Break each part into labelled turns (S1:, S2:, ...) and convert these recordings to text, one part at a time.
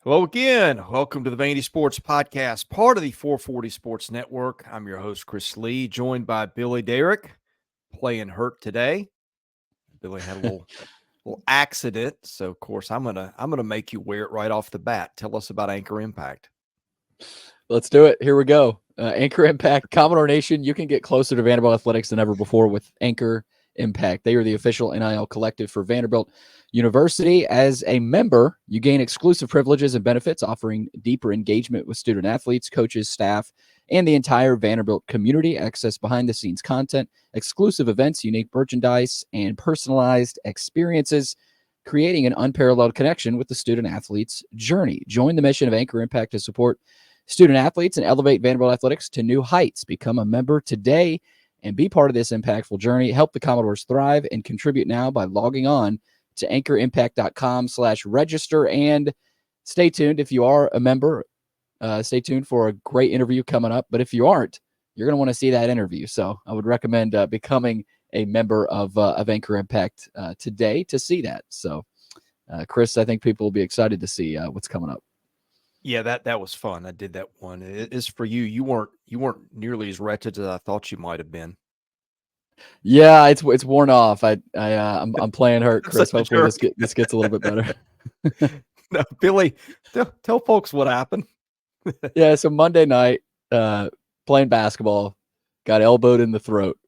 S1: Hello again. Welcome to the Vandy Sports Podcast, part of the 440 Sports Network. I'm your host, Chris Lee, joined by Billy Derrick, playing hurt today. Billy had a little accident, so of course I'm gonna make you wear it right off the bat. Tell us about Anchor Impact.
S2: Let's do it. Here we go. Anchor Impact, Commodore Nation. You can get closer to Vanderbilt athletics than ever before with Anchor Impact. They are the official NIL collective for Vanderbilt University. As a member, you gain exclusive privileges and benefits, offering deeper engagement with student athletes, coaches, staff, and the entire Vanderbilt community. Access behind-the-scenes content, exclusive events, unique merchandise, and personalized experiences, creating an unparalleled connection with the student athlete's journey. Join the mission of Anchor Impact to support student athletes and elevate Vanderbilt athletics to new heights. Become a member today and be part of this impactful journey. Help the Commodores thrive and contribute now by logging on to anchorimpact.com/register. And stay tuned. If you are a member, stay tuned for a great interview coming up. But if you aren't, you're going to want to see that interview. So I would recommend becoming a member of Anchor Impact today to see that. So, Chris, I think people will be excited to see what's coming up.
S1: Yeah, that was fun. I did that one. It is for you. You weren't nearly as wretched as I thought you might have been.
S2: Yeah, it's worn off. I'm playing hurt, Chris. Hopefully this gets a little bit better.
S1: No, Billy, tell folks what happened.
S2: Yeah, so Monday night, playing basketball, got elbowed in the throat,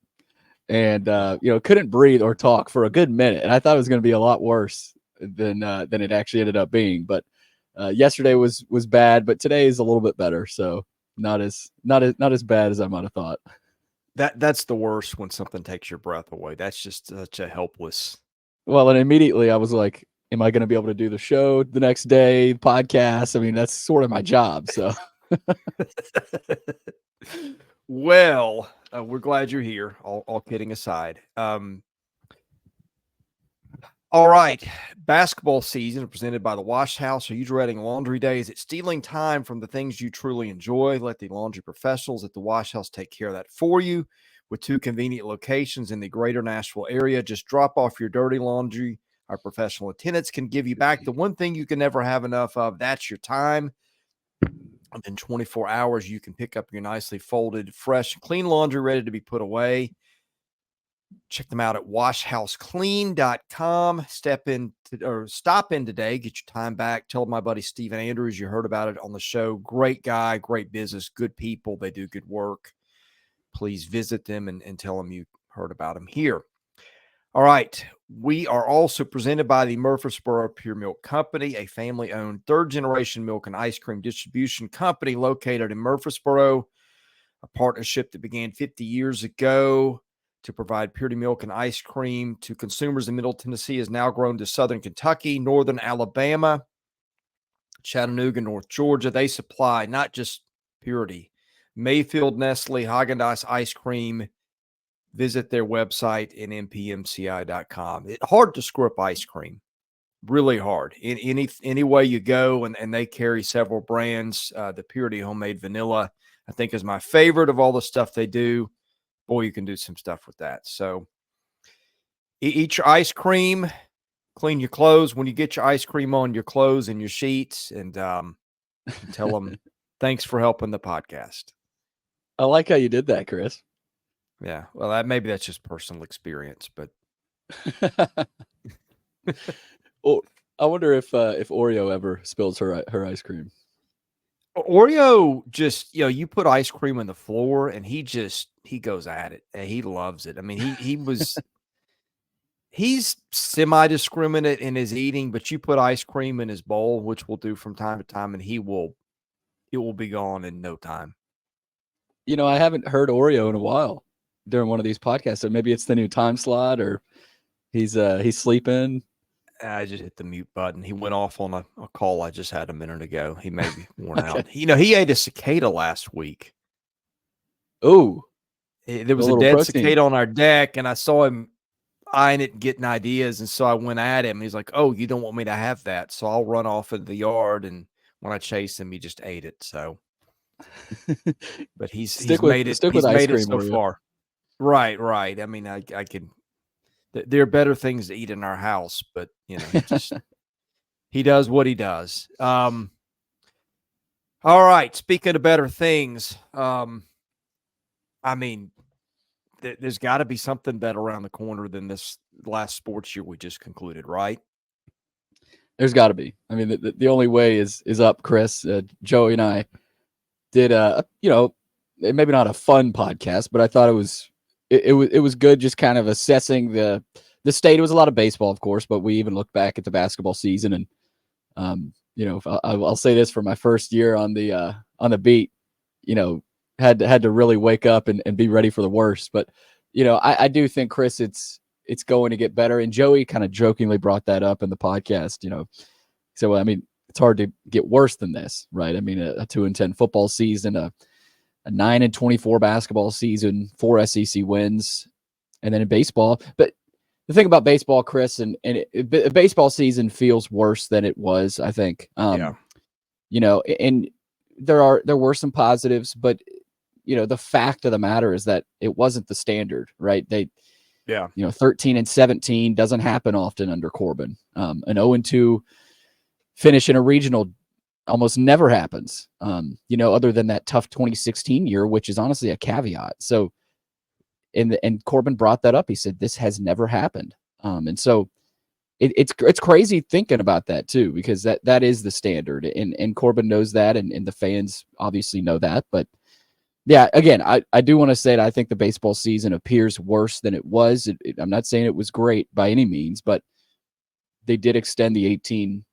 S2: and couldn't breathe or talk for a good minute. And I thought it was going to be a lot worse than it actually ended up being. But yesterday was bad, but today is a little bit better. So not as bad as I might have thought.
S1: That's the worst, when something takes your breath away. That's just such a helpless.
S2: Well, and immediately I was like, am I going to be able to do the show the next day, podcast? I mean, that's sort of my job. So,
S1: well, we're glad you're here. All kidding aside. All right. Basketball season presented by the Wash House. Are you dreading laundry day? Is it stealing time from the things you truly enjoy? Let the laundry professionals at the Wash House take care of that for you. With 2 convenient locations in the greater Nashville area, just drop off your dirty laundry. Our professional attendants can give you back the one thing you can never have enough of. That's your time. Within 24 hours, you can pick up your nicely folded, fresh, clean laundry ready to be put away. Check them out at washhouseclean.com. Stop in today. Get your time back. Tell my buddy Steven Andrews you heard about it on the show. Great guy, great business, good people. They do good work. Please visit them and tell them you heard about them here. All right. We are also presented by the Murfreesboro Pure Milk Company, a family-owned third-generation milk and ice cream distribution company located in Murfreesboro, a partnership that began 50 years ago to provide purity milk and ice cream to consumers in Middle Tennessee has now grown to Southern Kentucky, Northern Alabama, Chattanooga, North Georgia. They supply not just purity, Mayfield, Nestle, Haagen-Dazs ice cream. Visit their website in mpmci.com. It's hard to screw up ice cream, really hard. In any way you go, and they carry several brands. The Purity Homemade Vanilla, I think, is my favorite of all the stuff they do. Boy, you can do some stuff with that. So eat your ice cream, clean your clothes when you get your ice cream on your clothes and your sheets, and tell them thanks for helping the podcast.
S2: I like how you did that, Chris.
S1: Yeah, well, maybe that's just personal experience, but
S2: Well, I wonder if Oreo ever spills her ice cream.
S1: Oreo just, you put ice cream on the floor and he goes at it. He loves it. I mean, he's semi-discriminate in his eating, but you put ice cream in his bowl, which we'll do from time to time, and it will be gone in no time.
S2: I haven't heard Oreo in a while during one of these podcasts. So maybe it's the new time slot, or he's sleeping.
S1: I just hit the mute button. He went off on a call I just had a minute ago. He may be worn
S2: Okay.
S1: out. He ate a cicada last week.
S2: Oh,
S1: there was a dead cicada on our deck, and I saw him eyeing it and getting ideas, and so I went at him. He's like, "Oh, you don't want me to have that, so I'll run off into the yard." And when I chased him, he just ate it. So, but he's made it so far. Right. I mean, I can. There are better things to eat in our house, but he does what he does. All right. Speaking of better things, I mean, there's got to be something better around the corner than this last sports year we just concluded, right?
S2: There's got to be. I mean, the only way is up, Chris. Joey and I did maybe not a fun podcast, but I thought it was good just kind of assessing the state. It was a lot of baseball, of course, but we even looked back at the basketball season. And I'll say this, for my first year on the beat, had to really wake up and be ready for the worst. But I do think, Chris, it's going to get better. And Joey kind of jokingly brought that up in the podcast. So I mean, it's hard to get worse than this, right? I mean, a 2-10 football season, a 9-24 basketball season, 4 SEC wins, and then in baseball. But the thing about baseball, Chris, and baseball season feels worse than it was, I think.
S1: Yeah.
S2: And there were some positives, but the fact of the matter is that it wasn't the standard, right? 13-17 doesn't happen often under Corbin. An 0-2 finish in a regional almost never happens, other than that tough 2016 year, which is honestly a caveat. So, and Corbin brought that up. He said, this has never happened. And so it's crazy thinking about that too, because that is the standard, and Corbin knows that. And the fans obviously know that, but yeah, again, I do want to say that I think the baseball season appears worse than it was. I'm not saying it was great by any means, but they did extend the 18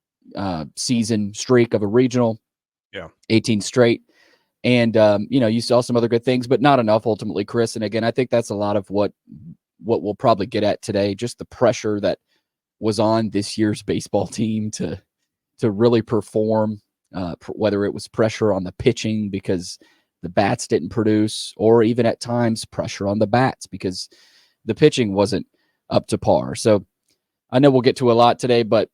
S2: season streak of a regional. 18 straight. And, you saw some other good things, but not enough ultimately, Chris. And again, I think that's a lot of what we'll probably get at today, just the pressure that was on this year's baseball team to really perform, whether it was pressure on the pitching because the bats didn't produce, or even at times pressure on the bats because the pitching wasn't up to par. So I know we'll get to a lot today, but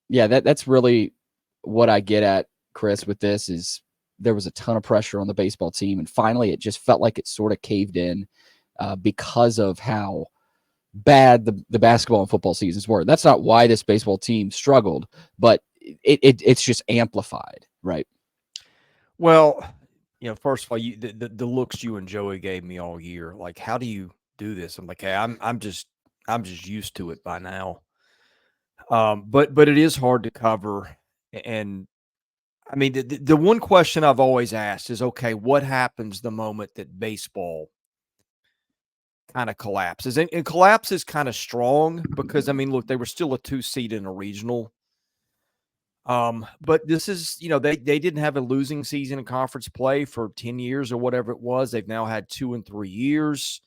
S2: yeah, that's really what I get at, Chris, with this is there was a ton of pressure on the baseball team. And finally, it just felt like it sort of caved in because of how bad the basketball and football seasons were. That's not why this baseball team struggled, but it's just amplified, right?
S1: Well, first of all, the looks you and Joey gave me all year, like, how do you do this? I'm like, hey, I'm just used to it by now. But it is hard to cover. And I mean, the one question I've always asked is, okay, what happens the moment that baseball kind of collapses? And collapse is kind of strong because, I mean, look, they were still a 2 seed in a regional. But this is, they didn't have a losing season in conference play for 10 years or whatever it was. They've now had 2 and 3 years.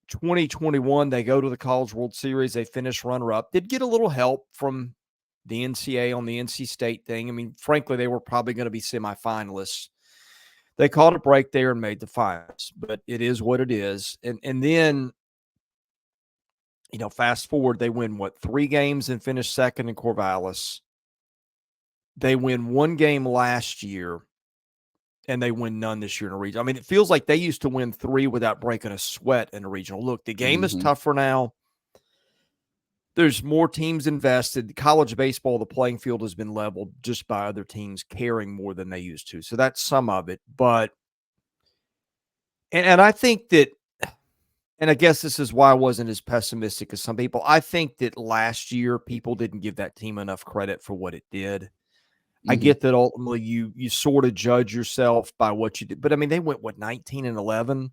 S1: 2021, they go to the College World Series. They finish runner-up. Did get a little help from the NCAA on the NC State thing. I mean, frankly, they were probably going to be semifinalists. They caught a break there and made the finals, but it is what it is. And then, fast forward, they win, 3 games and finish second in Corvallis. They win 1 game last year, and they win none this year in a regional. I mean, it feels like they used to win 3 without breaking a sweat in a regional. Look, the game is tougher now. There's more teams invested. College baseball, the playing field has been leveled just by other teams caring more than they used to. So that's some of it. But, and I think that, and I guess this is why I wasn't as pessimistic as some people. I think that last year people didn't give that team enough credit for what it did. I get that ultimately you sort of judge yourself by what you did. But I mean, they went 19-11,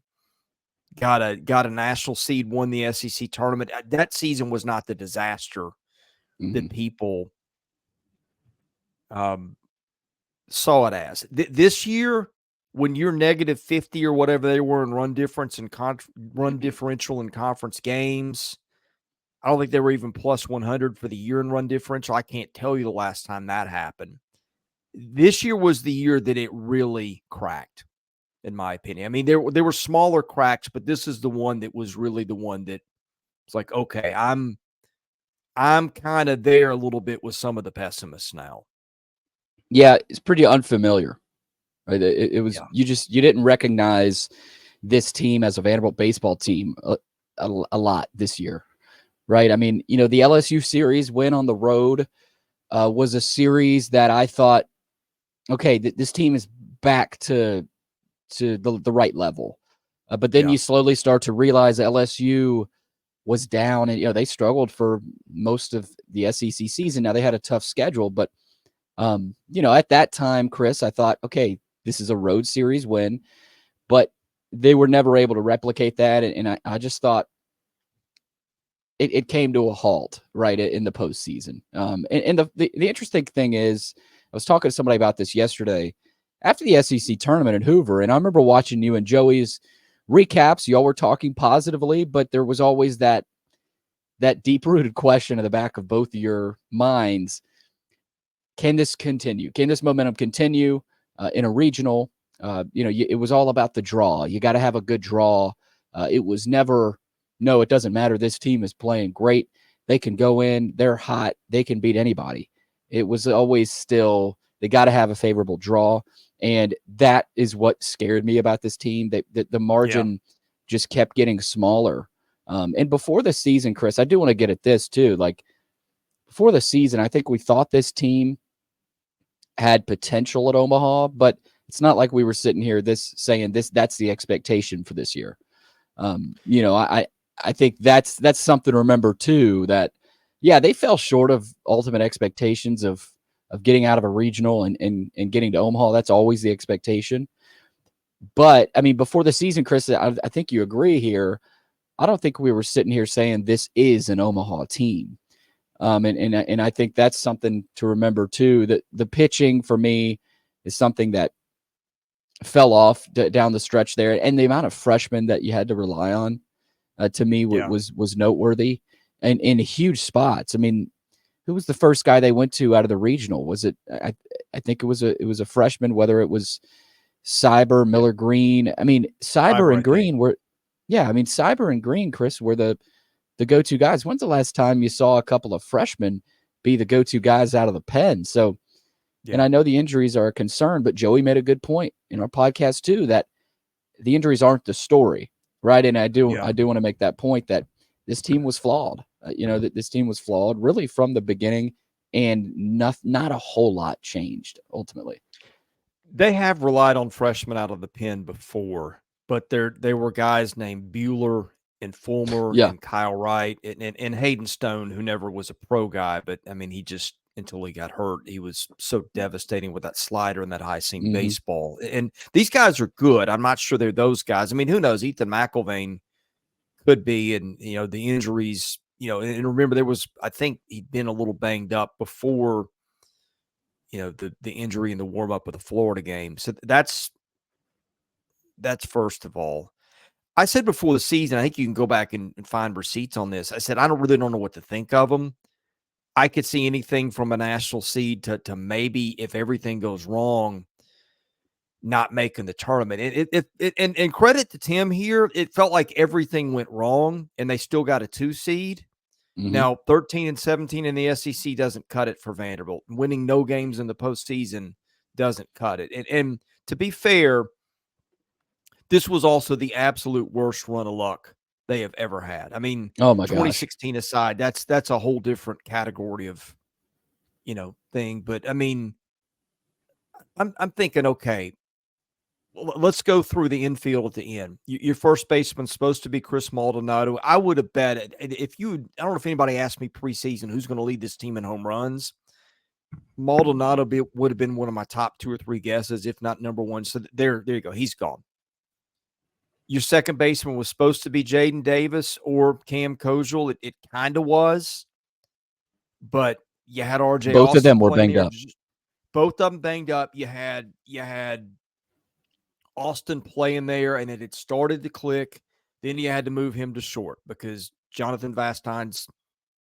S1: got a national seed, won the SEC tournament. That season was not the disaster that people saw it as. This year, when you're negative 50 or whatever they were in run difference and run differential in conference games, I don't think they were even plus 100 for the year in run differential. I can't tell you the last time that happened. This year was the year that it really cracked, in my opinion. I mean, there were smaller cracks, but this is the one that was really the one that was like, okay, I'm kind of there a little bit with some of the pessimists now.
S2: Yeah, it's pretty unfamiliar, right? It was you didn't recognize this team as a Vanderbilt baseball team a lot this year, right? I mean, the LSU series win on the road was a series that I thought okay, this team is back to the right level. But then
S1: Yeah.
S2: you slowly start to realize LSU was down, and they struggled for most of the SEC season. Now they had a tough schedule, but at that time, Chris, I thought, okay, this is a road series win, but they were never able to replicate that, and I just thought it came to a halt right in the postseason. And the interesting thing is, I was talking to somebody about this yesterday after the SEC tournament in Hoover, and I remember watching you and Joey's recaps. Y'all were talking positively, but there was always that deep-rooted question in the back of both of your minds. Can this continue? Can this momentum continue in a regional? It was all about the draw. You got to have a good draw. It was never, no, it doesn't matter. This team is playing great. They can go in. They're hot. They can beat anybody. It was always still, they got to have a favorable draw. And that is what scared me about this team. That the margin just kept getting smaller. And before the season, Chris, I do want to get at this too. Like before the season, I think we thought this team had potential at Omaha, but it's not like we were sitting here saying that's the expectation for this year. I think that's something to remember too, that they fell short of ultimate expectations of getting out of a regional and getting to Omaha. That's always the expectation. But I mean, before the season, Chris, I think you agree here. I don't think we were sitting here saying this is an Omaha team. And I think that's something to remember too, that the pitching for me is something that fell off down the stretch there. And the amount of freshmen that you had to rely on to me was noteworthy and in huge spots. I mean, who was the first guy they went to out of the regional? Was it, I think it was a freshman, whether it was Cyber, Miller Green. I mean, Cyber and Green were, Cyber and Green, Chris, were the go-to guys. When's the last time you saw a couple of freshmen be the go-to guys out of the pen? So, and I know the injuries are a concern, but Joey made a good point in our podcast too, that the injuries aren't the story, right? And I do want to make that point that this team was flawed. That this team was flawed really from the beginning, and not a whole lot changed ultimately.
S1: They have relied on freshmen out of the pen before, but there were guys named Bueller and Fulmer and Kyle Wright and Hayden Stone, who never was a pro guy, but I mean, he just, until he got hurt, he was so devastating with that slider and that high seam baseball. And these guys are good. I'm not sure they're those guys. I mean, who knows? Ethan McIlvain could be, and the injuries, and remember I think he'd been a little banged up before the injury in the warm up of the Florida game. So that's first of all. I said before the season, I think you can go back and find receipts on this. I said, I don't know what to think of them. I could see anything from a national seed to maybe, if everything goes wrong, not making the tournament. And credit to Tim here. It felt like everything went wrong and they still got a 2 seed. Now, 13 and 17 in the SEC doesn't cut it for Vanderbilt. Winning no games in the postseason doesn't cut it. And to be fair, this was also the absolute worst run of luck they have ever had. I mean,
S2: oh my
S1: 2016 aside, that's a whole different category of, thing. But I mean, I'm thinking, okay, let's go through the infield at the end. Your first baseman's supposed to be Chris Maldonado. I would have bet it. I don't know if anybody asked me preseason who's going to lead this team in home runs. Maldonado would have been one of my top 2 or 3 guesses, if not number one. So there you go. He's gone. Your second baseman was supposed to be Jaden Davis or Cam Kojal. It kind of was, but you had RJ.
S2: Both
S1: Austin
S2: of them were banged
S1: there.
S2: up.
S1: Both of them banged up. You had Austin playing there, and it had started to click. Then you had to move him to short because Jonathan Vastine's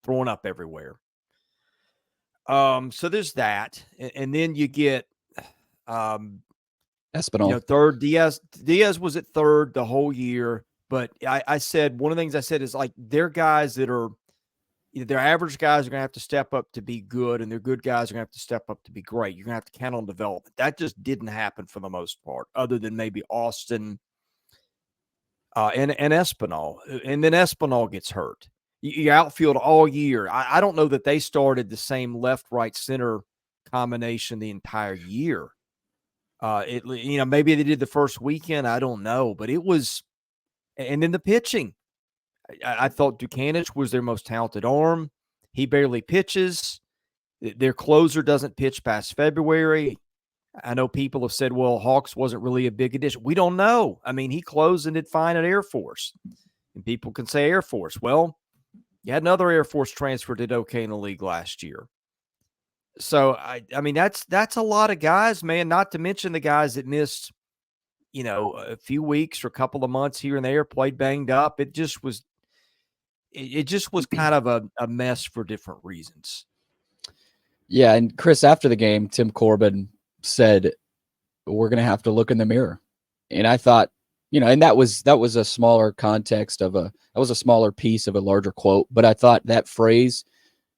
S1: throwing up everywhere. So there's that, and then you get
S2: Espinal.
S1: Third. Diaz was at third the whole year, but I said one of the things I said is, like, they're guys that are their average guys are going to have to step up to be good, and their good guys are going to have to step up to be great. You're going to have to count on development. That just didn't happen for the most part, other than maybe Austin and Espinal. And then Espinal gets hurt. You outfield all year. I don't know that they started the same left, right, center combination the entire year. Maybe they did the first weekend. I don't know, but it was. And then the pitching, I thought Dukanich was their most talented arm. He barely pitches. Their closer doesn't pitch past February. I know people have said, well, Hawks wasn't really a big addition. We don't know. I mean, he closed and did fine at Air Force. And people can say Air Force. Well, you had another Air Force transfer did okay in the league last year. So, I mean, that's a lot of guys, man, not to mention the guys that missed, a few weeks or a couple of months here and there, played banged up. It just was kind of a mess for different reasons.
S2: Yeah, and Chris, after the game, Tim Corbin said, we're going to have to look in the mirror. And I thought, and that was a smaller context that was a smaller piece of a larger quote, but I thought that phrase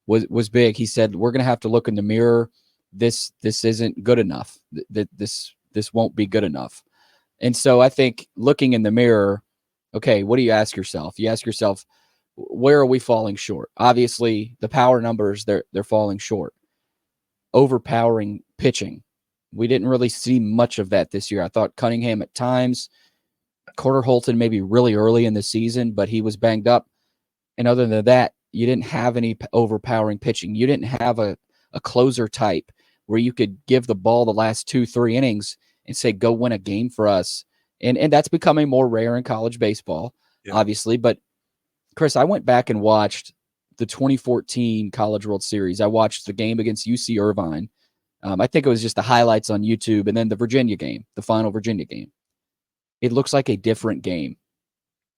S2: was big. He said, we're going to have to look in the mirror. This isn't good enough. This won't be good enough. And so I think looking in the mirror, okay, what do you ask yourself? You ask yourself, where are we falling short? Obviously, the power numbers, they're falling short. Overpowering pitching. We didn't really see much of that this year. I thought Cunningham at times, Carter Holton maybe really early in the season, but he was banged up. And other than that, you didn't have any overpowering pitching. You didn't have a closer type where you could give the ball the last 2-3 innings and say, go win a game for us. And that's becoming more rare in college baseball, obviously. But, Chris, I went back and watched the 2014 College World Series. I watched the game against UC Irvine. I think it was just the highlights on YouTube, and then the Virginia game, the final Virginia game. It looks like a different game.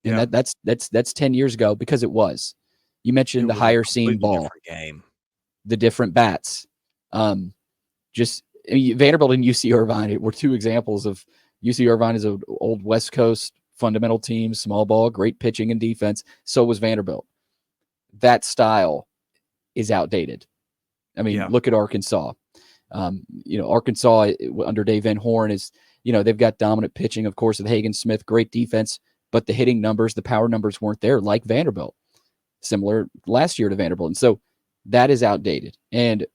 S2: And that's 10 years ago because it was. You mentioned the higher seam ball,
S1: game,
S2: the different bats. Vanderbilt and UC Irvine were two examples of UC Irvine is an old West Coast fundamental team, small ball, great pitching and defense. So was Vanderbilt. That style is outdated. I mean, look at Arkansas. Arkansas under Dave Van Horn is, they've got dominant pitching, of course, with Hagen Smith, great defense, but the hitting numbers, the power numbers weren't there like Vanderbilt, similar last year to Vanderbilt. And so that is outdated. And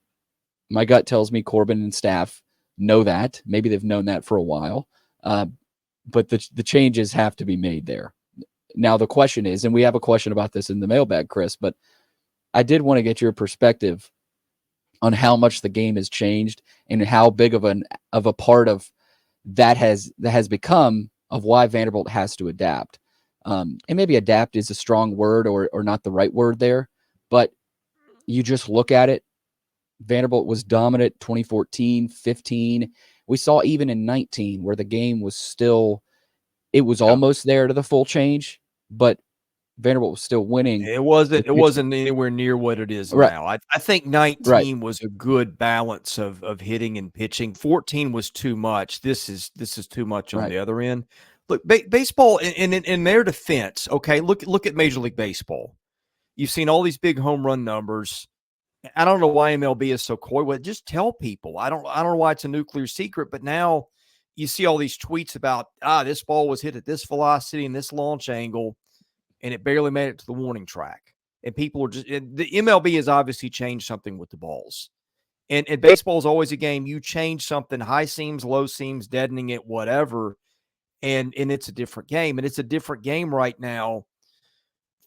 S2: my gut tells me Corbin and staff know that. Maybe they've known that for a while. But the changes have to be made there. Now, the question is, and we have a question about this in the mailbag, Chris, but I did want to get your perspective on how much the game has changed and how big of a part of that has become of why Vanderbilt has to adapt. And maybe adapt is a strong word or not the right word there, but you just look at it. Vanderbilt was dominant 2014, 15. We saw even in 19 where the game was still, it was almost there to the full change, but Vanderbilt was still winning.
S1: It wasn't anywhere near what it is now. I think 19 was a good balance of hitting and pitching. 14 was too much. This is too much on the other end. Look, baseball in their defense. Okay, look at Major League Baseball. You've seen all these big home run numbers. I don't know why MLB is so coy with it. Just tell people. I don't know why it's a nuclear secret, but now you see all these tweets about this ball was hit at this velocity and this launch angle, and it barely made it to the warning track. And people are the MLB has obviously changed something with the balls. And baseball is always a game. You change something, high seams, low seams, deadening it, whatever, and it's a different game. And it's a different game right now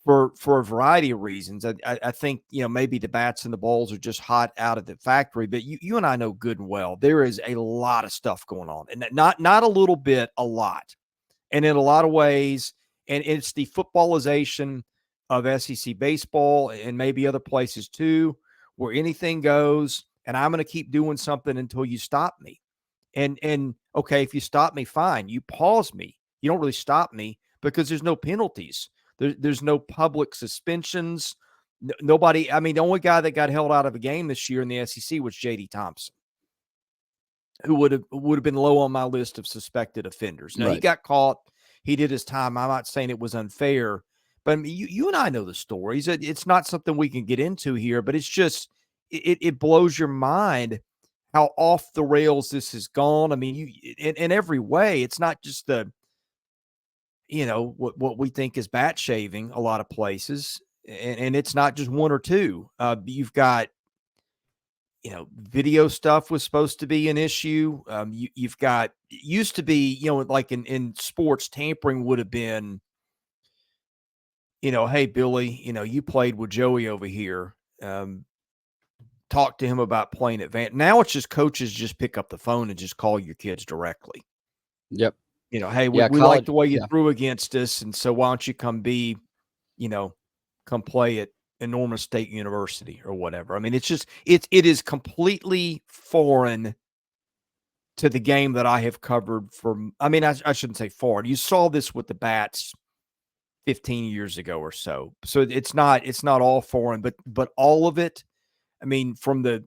S1: for a variety of reasons. I think, maybe the bats and the balls are just hot out of the factory, but you and I know good and well, there is a lot of stuff going on, and not a little bit, a lot. And in a lot of ways, and it's the footballization of SEC baseball and maybe other places too, where anything goes, and I'm going to keep doing something until you stop me. And okay, if you stop me, fine. You pause me. You don't really stop me because there's no penalties. There's no public suspensions. Nobody. I mean, the only guy that got held out of a game this year in the SEC was J.D. Thompson, who would have been low on my list of suspected offenders. Now, he got caught. He did his time. I'm not saying it was unfair, but I mean, you and I know the stories. It's not something we can get into here, but it's just it blows your mind how off the rails this has gone. I mean, in every way, it's not just the what we think is bat shaving a lot of places, and it's not just one or two. You've got video stuff was supposed to be an issue. You've got, it used to be, like in sports, tampering would have been, hey, Billy, you played with Joey over here. Talk to him about playing advanced. Now it's just coaches just pick up the phone and just call your kids directly.
S2: Yep.
S1: Hey,
S2: Yeah,
S1: we like
S2: college.
S1: the way you
S2: Yeah.
S1: threw against us, and so why don't you come come play at Enormous State University or whatever. I mean, it's just it is completely foreign to the game that I have covered for. I mean, I shouldn't say foreign. You saw this with the Bats 15 years ago or so. So it's not all foreign, but all of it. I mean, from the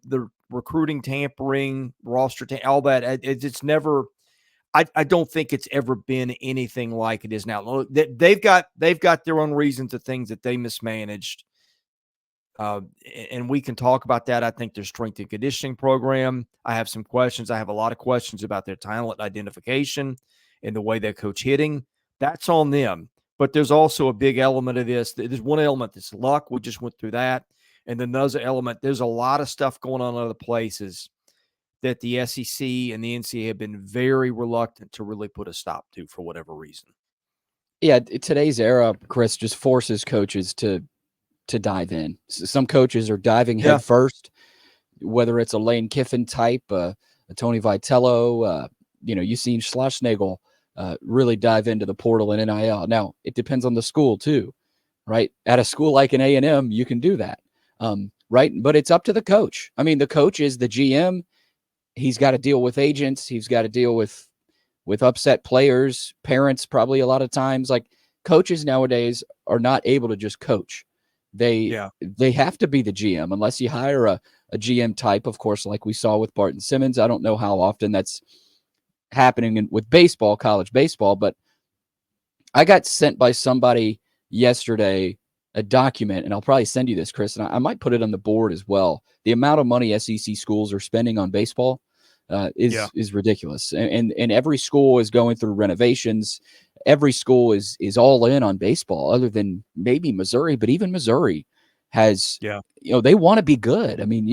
S1: recruiting tampering, roster, all that. It's never. I don't think it's ever been anything like it is now. Look, they've got their own reasons of things that they mismanaged, and we can talk about that. I think their strength and conditioning program. I have some questions. I have a lot of questions about their talent identification and the way they coach hitting. That's on them. But there's also a big element of this. There's one element that's luck. We just went through that. And then there's an element. There's a lot of stuff going on in other places that the SEC and the NCAA have been very reluctant to really put a stop to for whatever reason.
S2: Yeah, today's era, Chris, just forces coaches to dive in. Some coaches are diving head first, whether it's a Lane Kiffin type, a Tony Vitello, you've seen Schlossnagel really dive into the portal and NIL. Now, it depends on the school too, right? At a school like an A&M, you can do that, right? But it's up to the coach. I mean, the coach is the GM. He's got to deal with agents. He's got to deal with upset players, parents, probably a lot of times. Like, coaches nowadays are not able to just coach. They have to be the GM unless you hire a GM type, of course, like we saw with Barton Simmons. I don't know how often that's happening with baseball, college baseball, but I got sent by somebody yesterday a document, and I'll probably send you this, Chris, and I might put it on the board as well. The amount of money SEC schools are spending on baseball is ridiculous, and every school is going through renovations. Every school is all in on baseball, other than maybe Missouri, but even Missouri has, they want to be good. I mean,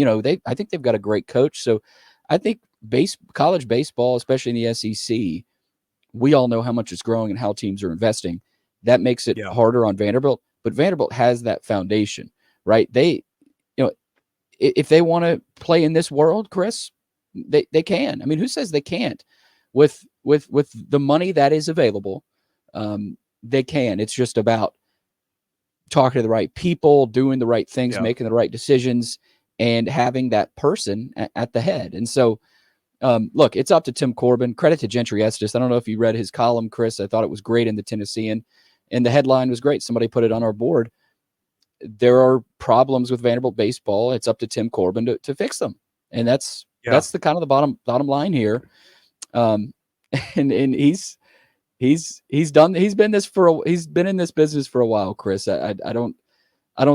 S2: I think they've got a great coach. So I think college baseball, especially in the SEC, we all know how much it's growing and how teams are investing. That makes it harder on Vanderbilt, but Vanderbilt has that foundation, right? They, if they want to play in this world, Chris, they can. I mean, who says they can't? With the money that is available, they can. It's just about talking to the right people, doing the right things, making the right decisions, and having that person at the head. And so, look, it's up to Tim Corbin. Credit to Gentry Estes. I don't know if you read his column, Chris. I thought it was great in the Tennessean, and the headline was great. Somebody put it on our board. There are problems with Vanderbilt baseball. It's up to Tim Corbin to fix them, and that's the kind of the bottom line here. And he's been in this business for a while, Chris. I don't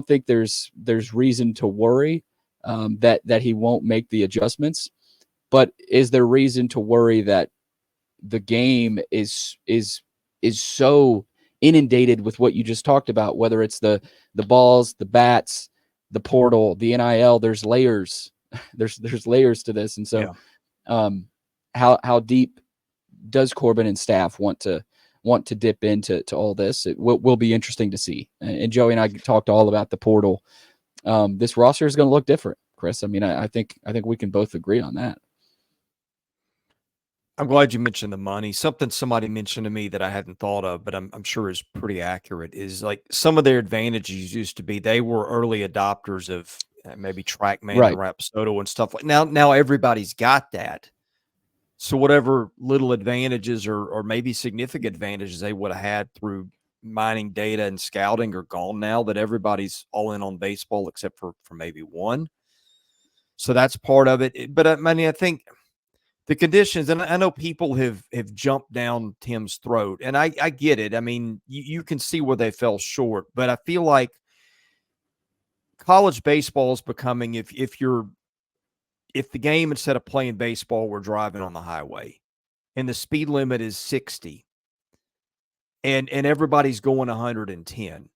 S2: think there's reason to worry that he won't make the adjustments. But is there reason to worry that the game is so inundated with what you just talked about, whether it's the balls, the bats, the portal, the NIL? There's layers. There's layers to this. And so how deep does Corbin and staff want to dip into all this? It will be interesting to see. And Joey and I talked all about the portal. This roster is going to look different, Chris. I mean, I think we can both agree on that.
S1: I'm glad you mentioned the money. Something somebody mentioned to me that I hadn't thought of, but I'm sure is pretty accurate, is like some of their advantages used to be they were early adopters of maybe TrackMan and Rapsodo and stuff like now everybody's got that. So whatever little advantages or maybe significant advantages they would have had through mining data and scouting are gone now that everybody's all in on baseball except for maybe one. So that's part of it. But I mean, I think the conditions, and I know people have jumped down Tim's throat, and I get it. I mean, you can see where they fell short, but I feel like college baseball is becoming, if the game, instead of playing baseball, we're driving on the highway and the speed limit is 60 and everybody's going 110.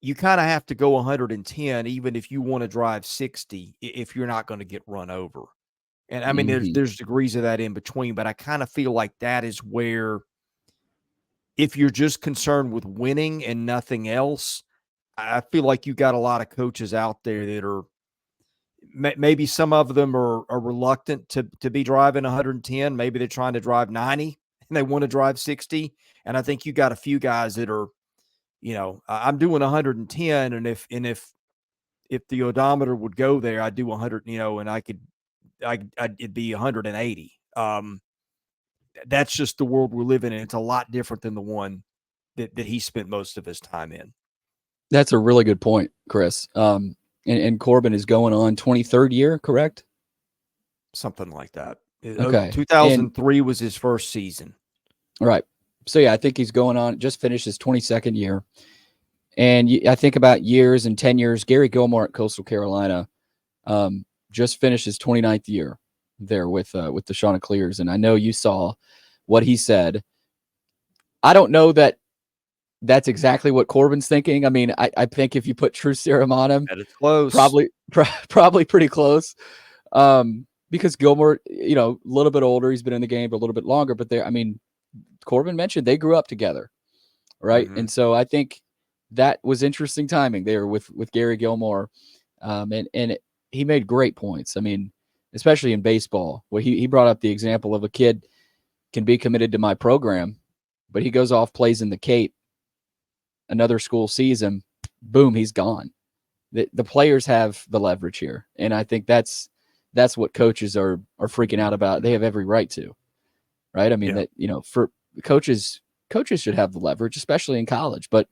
S1: you kind of have to go 110, even if you want to drive 60, if you're not going to get run over. And I mean,
S2: Mhm.
S1: there's degrees of that in between, but I kind of feel like that is where, if you're just concerned with winning and nothing else, I feel like you got a lot of coaches out there that are, maybe some of them are reluctant to be driving 110. Maybe they're trying to drive 90 and they want to drive 60. And I think you got a few guys that are, I'm doing 110, and if the odometer would go there, I'd do 100, and it'd be 180. That's just the world we're living in. It's a lot different than the one that he spent most of his time in.
S2: That's a really good point, Chris. And Corbin is going on 23rd year, correct?
S1: Something like that.
S2: Okay. And
S1: 2003 was his first season.
S2: right. So yeah, I think he's going on, just finished his 22nd year. And I think about years and 10 years, Gary Gilmore at Coastal Carolina just finished his 29th year there with the Chanticleers. And I know you saw what he said. I don't know that that's exactly what Corbin's thinking. I mean, I think if you put truth serum on him,
S1: That is close.
S2: probably pretty close. Because Gilmore, a little bit older, he's been in the game a little bit longer, but Corbin mentioned they grew up together, right?
S1: Mm-hmm.
S2: And so I think that was interesting timing there with Gary Gilmore, and he made great points. I mean, especially in baseball, where he brought up the example of a kid can be committed to my program, but he goes off, plays in the Cape, another school sees him, boom, he's gone. The players have the leverage here, and I think that's what coaches are freaking out about. They have every right to, right? I mean, that for coaches should have the leverage, especially in college. But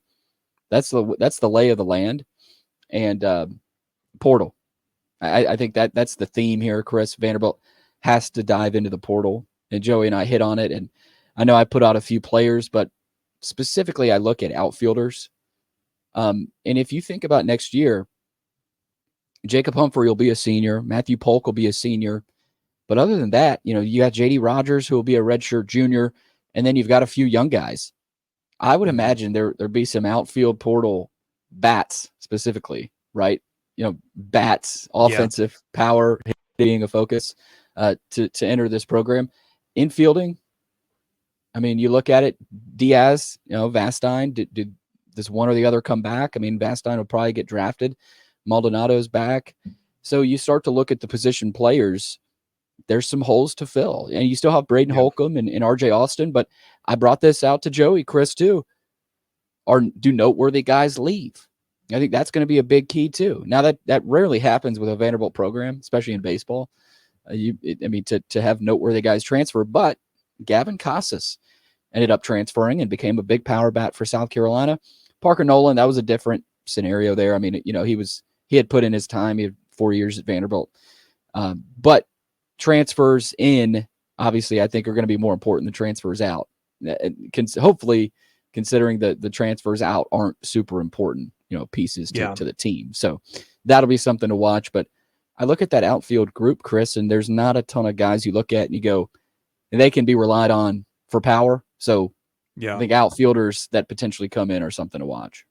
S2: that's the lay of the land. And portal, I think that's the theme here. Chris, Vanderbilt has to dive into the portal, and Joey and I hit on it. And I know I put out a few players, but specifically I look at outfielders. And if you think about next year, Jacob Humphrey will be a senior. Matthew Polk will be a senior. But other than that, you got J.D. Rogers, who will be a redshirt junior, and then you've got a few young guys. I would imagine there'd be some outfield portal bats specifically, right? Bats, offensive power being a focus to enter this program. Infielding, I mean, you look at it, Diaz, Vastine, does one or the other come back? I mean, Vastine will probably get drafted. Maldonado's back. So you start to look at the position players. There's some holes to fill. And you still have Braden Holcomb and RJ Austin. But I brought this out to Joey, Chris, too. Do noteworthy guys leave? I think that's going to be a big key, too. Now, that rarely happens with a Vanderbilt program, especially in baseball. To have noteworthy guys transfer. But Gavin Casas ended up transferring and became a big power bat for South Carolina. Parker Nolan, that was a different scenario there. I mean, he had put in his time. He had 4 years at Vanderbilt. But transfers in, obviously, I think are going to be more important than transfers out. Hopefully, considering that the transfers out aren't super important, pieces to the team. So that'll be something to watch. But I look at that outfield group, Chris, and there's not a ton of guys you look at and you go, they can be relied on for power. So I think outfielders that potentially come in are something to watch.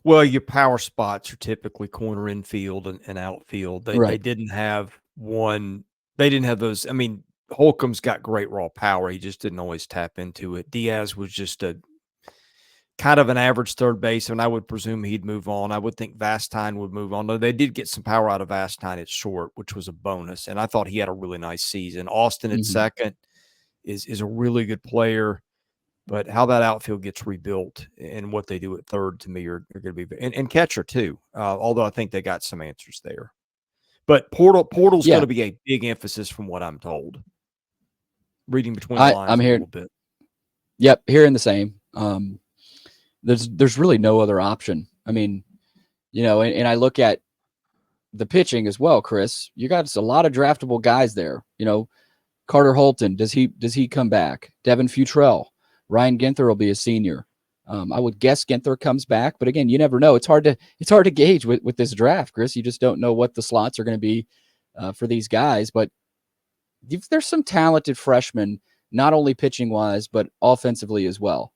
S1: Well, your power spots are typically corner infield and outfield. They didn't have one. They didn't have those. I mean, Holcomb's got great raw power. He just didn't always tap into it. Diaz was just a kind of an average third baseman. I would presume he'd move on. I would think Vastine would move on. Though they did get some power out of Vastine at short, which was a bonus. And I thought he had a really nice season. Austin at second is a really good player. But how that outfield gets rebuilt and what they do at third, to me, are going to be – and catcher, too, although I think they got some answers there. But portal's going to be a big emphasis from what I'm told. Reading between the lines a little bit.
S2: Yep, hearing the same. There's really no other option. I mean, and I look at the pitching as well, Chris. You got a lot of draftable guys there. Carter Holton, does he come back? Devin Futrell. Ryan Ginther will be a senior. I would guess Ginther comes back, but again, you never know. It's hard to gauge with this draft, Chris. You just don't know what the slots are going to be for these guys. But there's some talented freshmen, not only pitching wise, but offensively as well.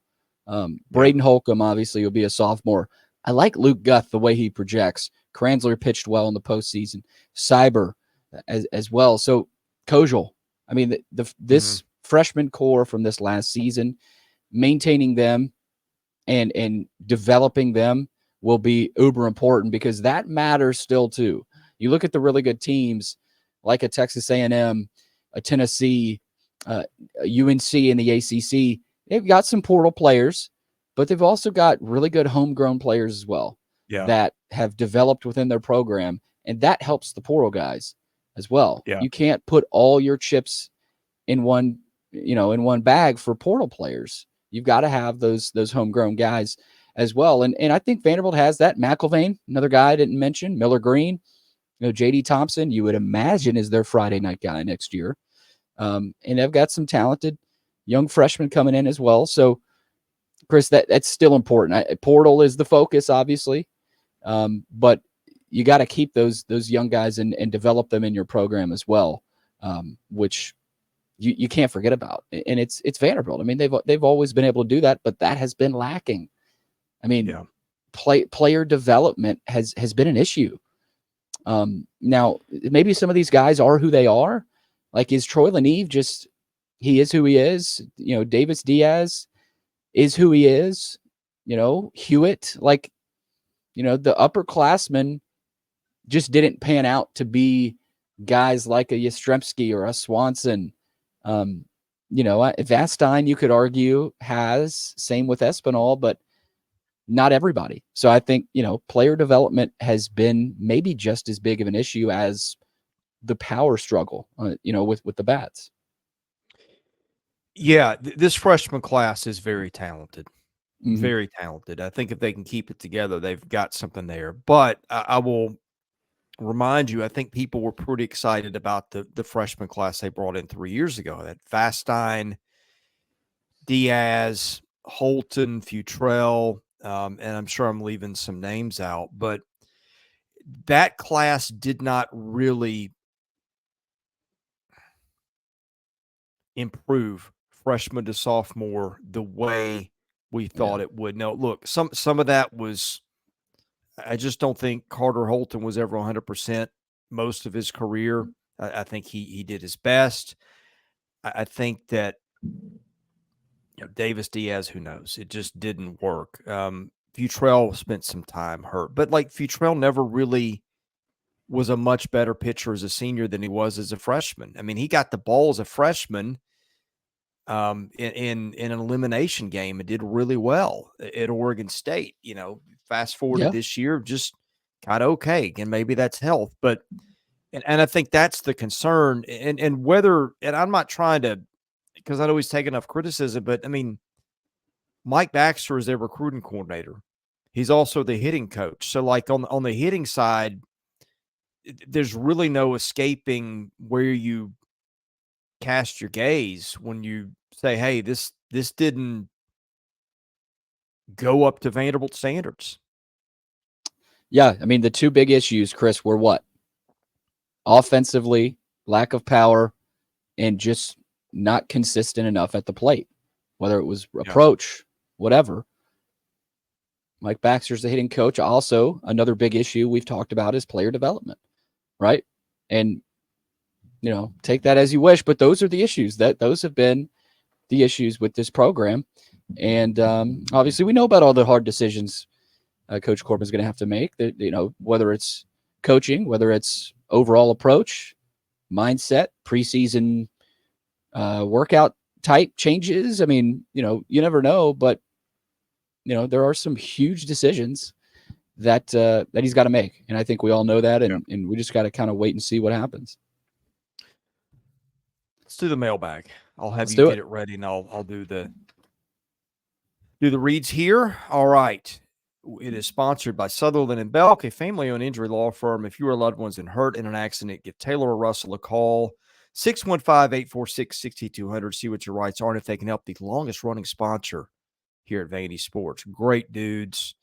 S2: Braden Holcomb obviously will be a sophomore. I like Luke Guth, the way he projects. Kranzler pitched well in the postseason. Cyber as well. So Kojal, I mean, this freshman core from this last season, maintaining them and developing them will be uber important, because that matters still too. You look at the really good teams like a Texas A&M, a Tennessee, a UNC in the ACC. They've got some portal players, but they've also got really good homegrown players as well that have developed within their program, and that helps the portal guys as well.
S1: Yeah.
S2: You can't put all your chips in one bag for portal players. You've got to have those homegrown guys as well. And I think Vanderbilt has that. McIlvain, another guy I didn't mention, Miller Green, JD Thompson, you would imagine is their Friday night guy next year. And they've got some talented young freshmen coming in as well. So, Chris, that's still important. Portal is the focus, obviously, but you got to keep those young guys and develop them in your program as well, which you can't forget about. And it's Vanderbilt. I mean, they've always been able to do that, but that has been lacking. I mean, player development has been an issue. Now, maybe some of these guys are who they are. Like, is Troy Leneve he is who he is? Davis Diaz is who he is. Hewitt, the upperclassmen just didn't pan out to be guys like a Yastrzemski or a Swanson. Vastine, you could argue, has, same with Espinal, but not everybody. So I think, player development has been maybe just as big of an issue as the power struggle, with the bats.
S1: Yeah, this freshman class is very talented.
S2: Mhm.
S1: Very talented. I think if they can keep it together, they've got something there. But I will remind you, I think people were pretty excited about the freshman class they brought in 3 years ago. That Vastine, Diaz, Holton, Futrell, and I'm sure I'm leaving some names out, but that class did not really improve freshman to sophomore the way we thought it would. Now, look, some of that was, I just don't think Carter Holton was ever 100% most of his career. I think he did his best. I think that Davis Diaz, who knows? It just didn't work. Futrell spent some time hurt, but Futrell never really was a much better pitcher as a senior than he was as a freshman. I mean, he got the ball as a freshman in an elimination game and did really well at Oregon State. Fast forward to this year, just got okay. And maybe that's health, but and I think that's the concern. And I'm not trying to, because I know he's taken enough criticism, but I mean, Mike Baxter is their recruiting coordinator. He's also the hitting coach. So on the hitting side, there's really no escaping where you cast your gaze when you say, hey, this didn't go up to Vanderbilt standards.
S2: Yeah, I mean, the two big issues, Chris, were what? Offensively, lack of power, and just not consistent enough at the plate, whether it was approach, whatever. Mike Baxter's the hitting coach. Also, another big issue we've talked about is player development, right? And, take that as you wish, but those are the issues. Those have been the issues with this program. And obviously we know about all the hard decisions Coach Corbin's going to have to make, whether it's coaching, whether it's overall approach, mindset, preseason workout type changes. I mean, you never know, but there are some huge decisions that he's got to make. And I think we all know that. And we just got to kind of wait and see what happens.
S1: Let's do the mailbag. I'll have you get it ready, and I'll do the reads here. All right. It is sponsored by Sutherland and Belk, a family-owned injury law firm. If you or loved ones in hurt in an accident, give Taylor or Russell a call. 615-846-6200. See what your rights are and if they can help the longest-running sponsor here at Vandy Sports. Great dudes.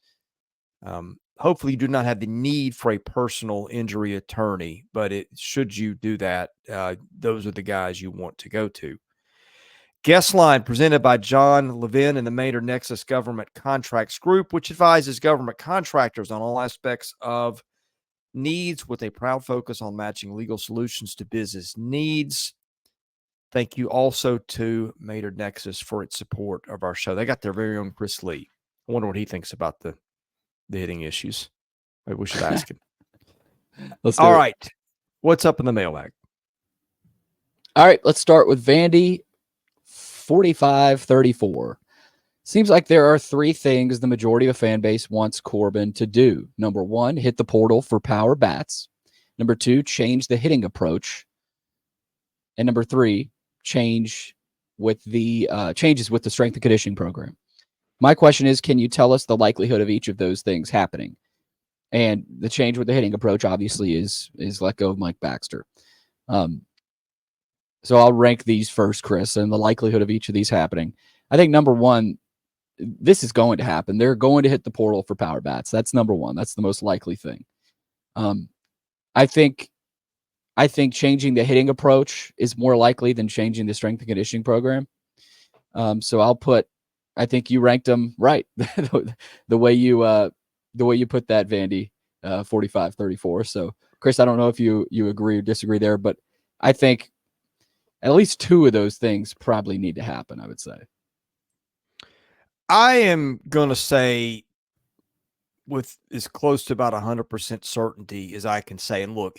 S1: Hopefully you do not have the need for a personal injury attorney, but should you do that, those are the guys you want to go to. Guest line presented by John Levin and the Maynard Nexus Government Contracts Group, which advises government contractors on all aspects of needs with a proud focus on matching legal solutions to business needs. Thank you also to Maynard Nexus for its support of our show. They got their very own Chris Lee. I wonder what he thinks about the hitting issues. Maybe we should ask him. All right. What's up in the mailbag?
S2: All right, let's start with Vandy 4534. Seems like there are three things the majority of fan base wants Corbin to do. Number one, hit the portal for power bats. Number two, change the hitting approach. And number three, changes with the strength and conditioning program. My question is, can you tell us the likelihood of each of those things happening? And the change with the hitting approach obviously is let go of Mike Baxter. So I'll rank these first, Chris, and the likelihood of each of these happening. I think number one, this is going to happen. They're going to hit the portal for power bats. That's number one. That's the most likely thing. I think changing the hitting approach is more likely than changing the strength and conditioning program. So I think you ranked them right the way you put that, Vandy, 45-34. So Chris, I don't know if you agree or disagree there, but I think at least two of those things probably need to happen, I would say.
S1: I am going to say with as close to about 100% certainty as I can say, and look,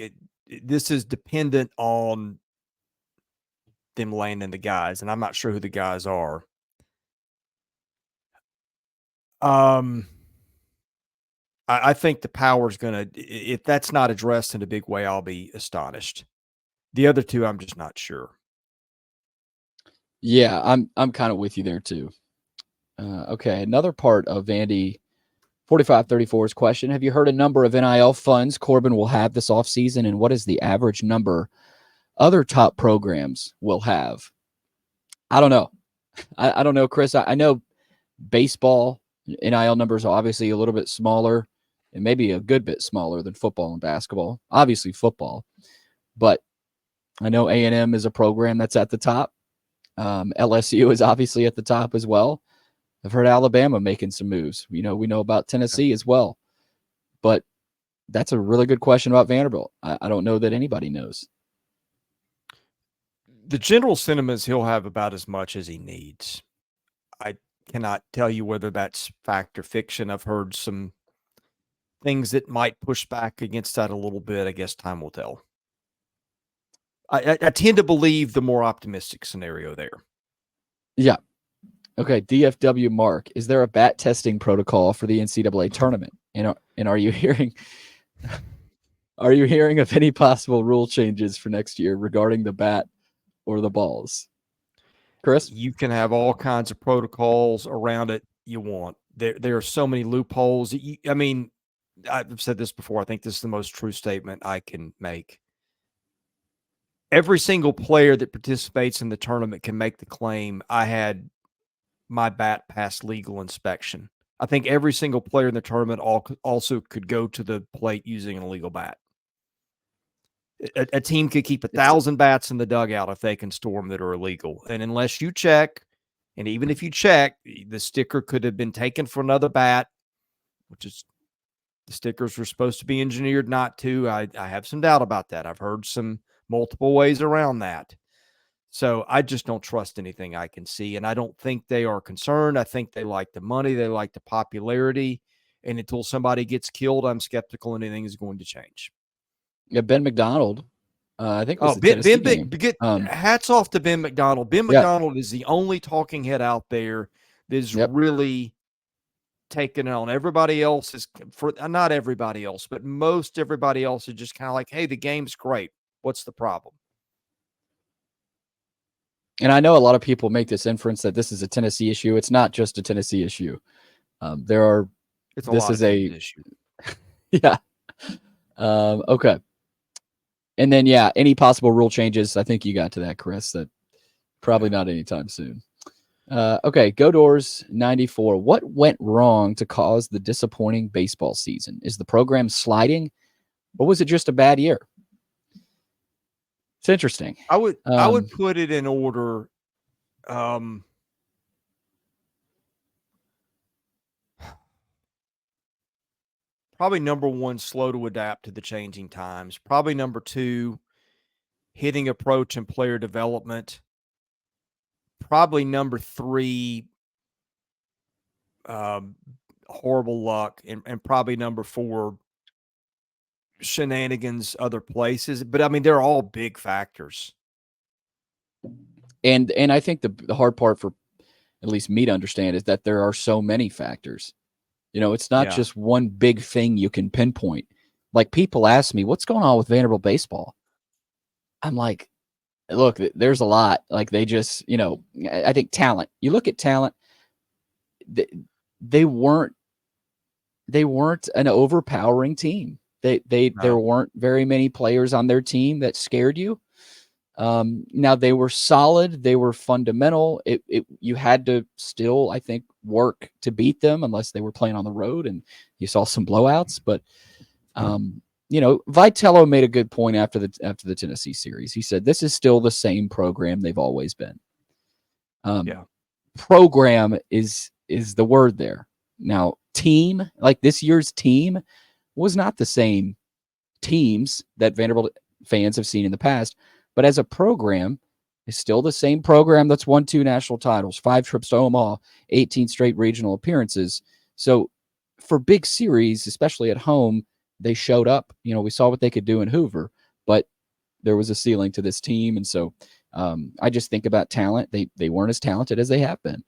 S1: this is dependent on them landing the guys, and I'm not sure who the guys are. I think the power's going to, if that's not addressed in a big way, I'll be astonished. The other two, I'm just not sure.
S2: Yeah, I'm kind of with you there too. Okay, another part of Vandy 4534's question: have you heard a number of NIL funds Corbin will have this offseason, and what is the average number other top programs will have? I don't know. I don't know, Chris. I know baseball NIL numbers are obviously a little bit smaller, and maybe a good bit smaller than football and basketball. Obviously football, but I know A&M is a program that's at the top. LSU is obviously at the top as well. I've heard Alabama making some moves. We know about Tennessee as well. But that's a really good question about Vanderbilt. I don't know that anybody knows.
S1: The general sentiment is he'll have about as much as he needs. I cannot tell you whether that's fact or fiction. I've heard some things that might push back against that a little bit. I guess time will tell. I tend to believe the more optimistic scenario there.
S2: Yeah. Okay, DFW Mark, is there a bat testing protocol for the NCAA tournament? And are you hearing of any possible rule changes for next year regarding the bat or the balls? Chris?
S1: You can have all kinds of protocols around it you want. There are so many loopholes. I mean, I've said this before. I think this is the most true statement I can make. Every single player that participates in the tournament can make the claim, I had my bat pass legal inspection. I think every single player in the tournament also could go to the plate using an illegal bat. A team could keep 1,000 bats in the dugout if they can store them that are illegal. And unless you check, and even if you check, the sticker could have been taken for another bat, which is the stickers were supposed to be engineered not to. I have some doubt about that. I've heard some multiple ways around that. So I just don't trust anything I can see. And I don't think they are concerned. I think they like the money. They like the popularity. And until somebody gets killed, I'm skeptical anything is going to change.
S2: Yeah, Ben McDonald. I think it was the game.
S1: Hats off to Ben McDonald. Ben McDonald is the only talking head out there that is really taking it on. Everybody else is, not everybody else, but most everybody else is just kind of like, hey, the game's great. What's the problem?
S2: And I know a lot of people make this inference that this is a Tennessee issue. It's not just a Tennessee issue.
S1: It's a issue.
S2: Yeah. Okay. And then, any possible rule changes. I think you got to that, Chris. That probably not anytime soon. Okay. Godors 94. What went wrong to cause the disappointing baseball season? Is the program sliding, or was it just a bad year? It's interesting.
S1: I would put it in order Probably number one, slow to adapt to the changing times. Probably number two, hitting approach and player development. Probably number three, horrible luck. And probably number four, shenanigans other places. But I mean, they're all big factors.
S2: And I think the hard part for at least me to understand is that there are so many factors. It's not just one big thing you can pinpoint. Like, people ask me, what's going on with Vanderbilt baseball? I'm like, look, there's a lot. Like, they just, I think talent. You look at talent, they weren't an overpowering team. There weren't very many players on their team that scared you. Now, they were solid. They were fundamental. You had to still, I think, work to beat them unless they were playing on the road and you saw some blowouts. But, Vitello made a good point after the Tennessee series. He said, this is still the same program they've always been. Program is the word there. Now, team, like this year's team, was not the same teams that Vanderbilt fans have seen in the past. But as a program, it's still the same program that's won 2 national titles, 5 trips to Omaha, 18 straight regional appearances. So for big series, especially at home, they showed up. We saw what they could do in Hoover, but there was a ceiling to this team. And so I just think about talent. They weren't as talented as they have been.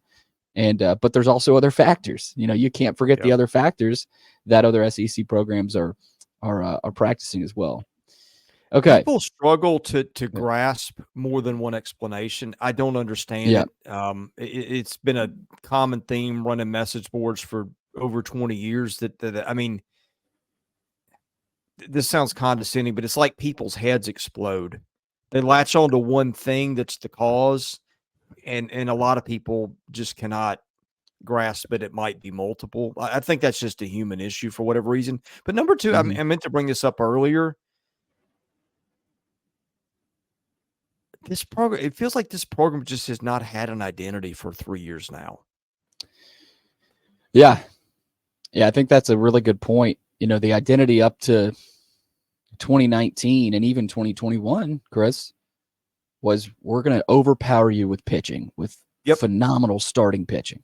S2: And but there's also other factors. You can't forget the other factors that other SEC programs are practicing as well. Okay.
S1: People struggle to grasp more than one explanation. I don't understand it. It's been a common theme running message boards for over 20 years that I mean, this sounds condescending, but it's like people's heads explode. They latch on to one thing that's the cause, and a lot of people just cannot grasp it. It might be multiple. I think that's just a human issue for whatever reason. But number two, I meant to bring this up earlier. This program, it feels like this program just has not had an identity for 3 years now.
S2: Yeah, I think that's a really good point. The identity up to 2019 and even 2021, Chris, was we're going to overpower you with pitching, with phenomenal starting pitching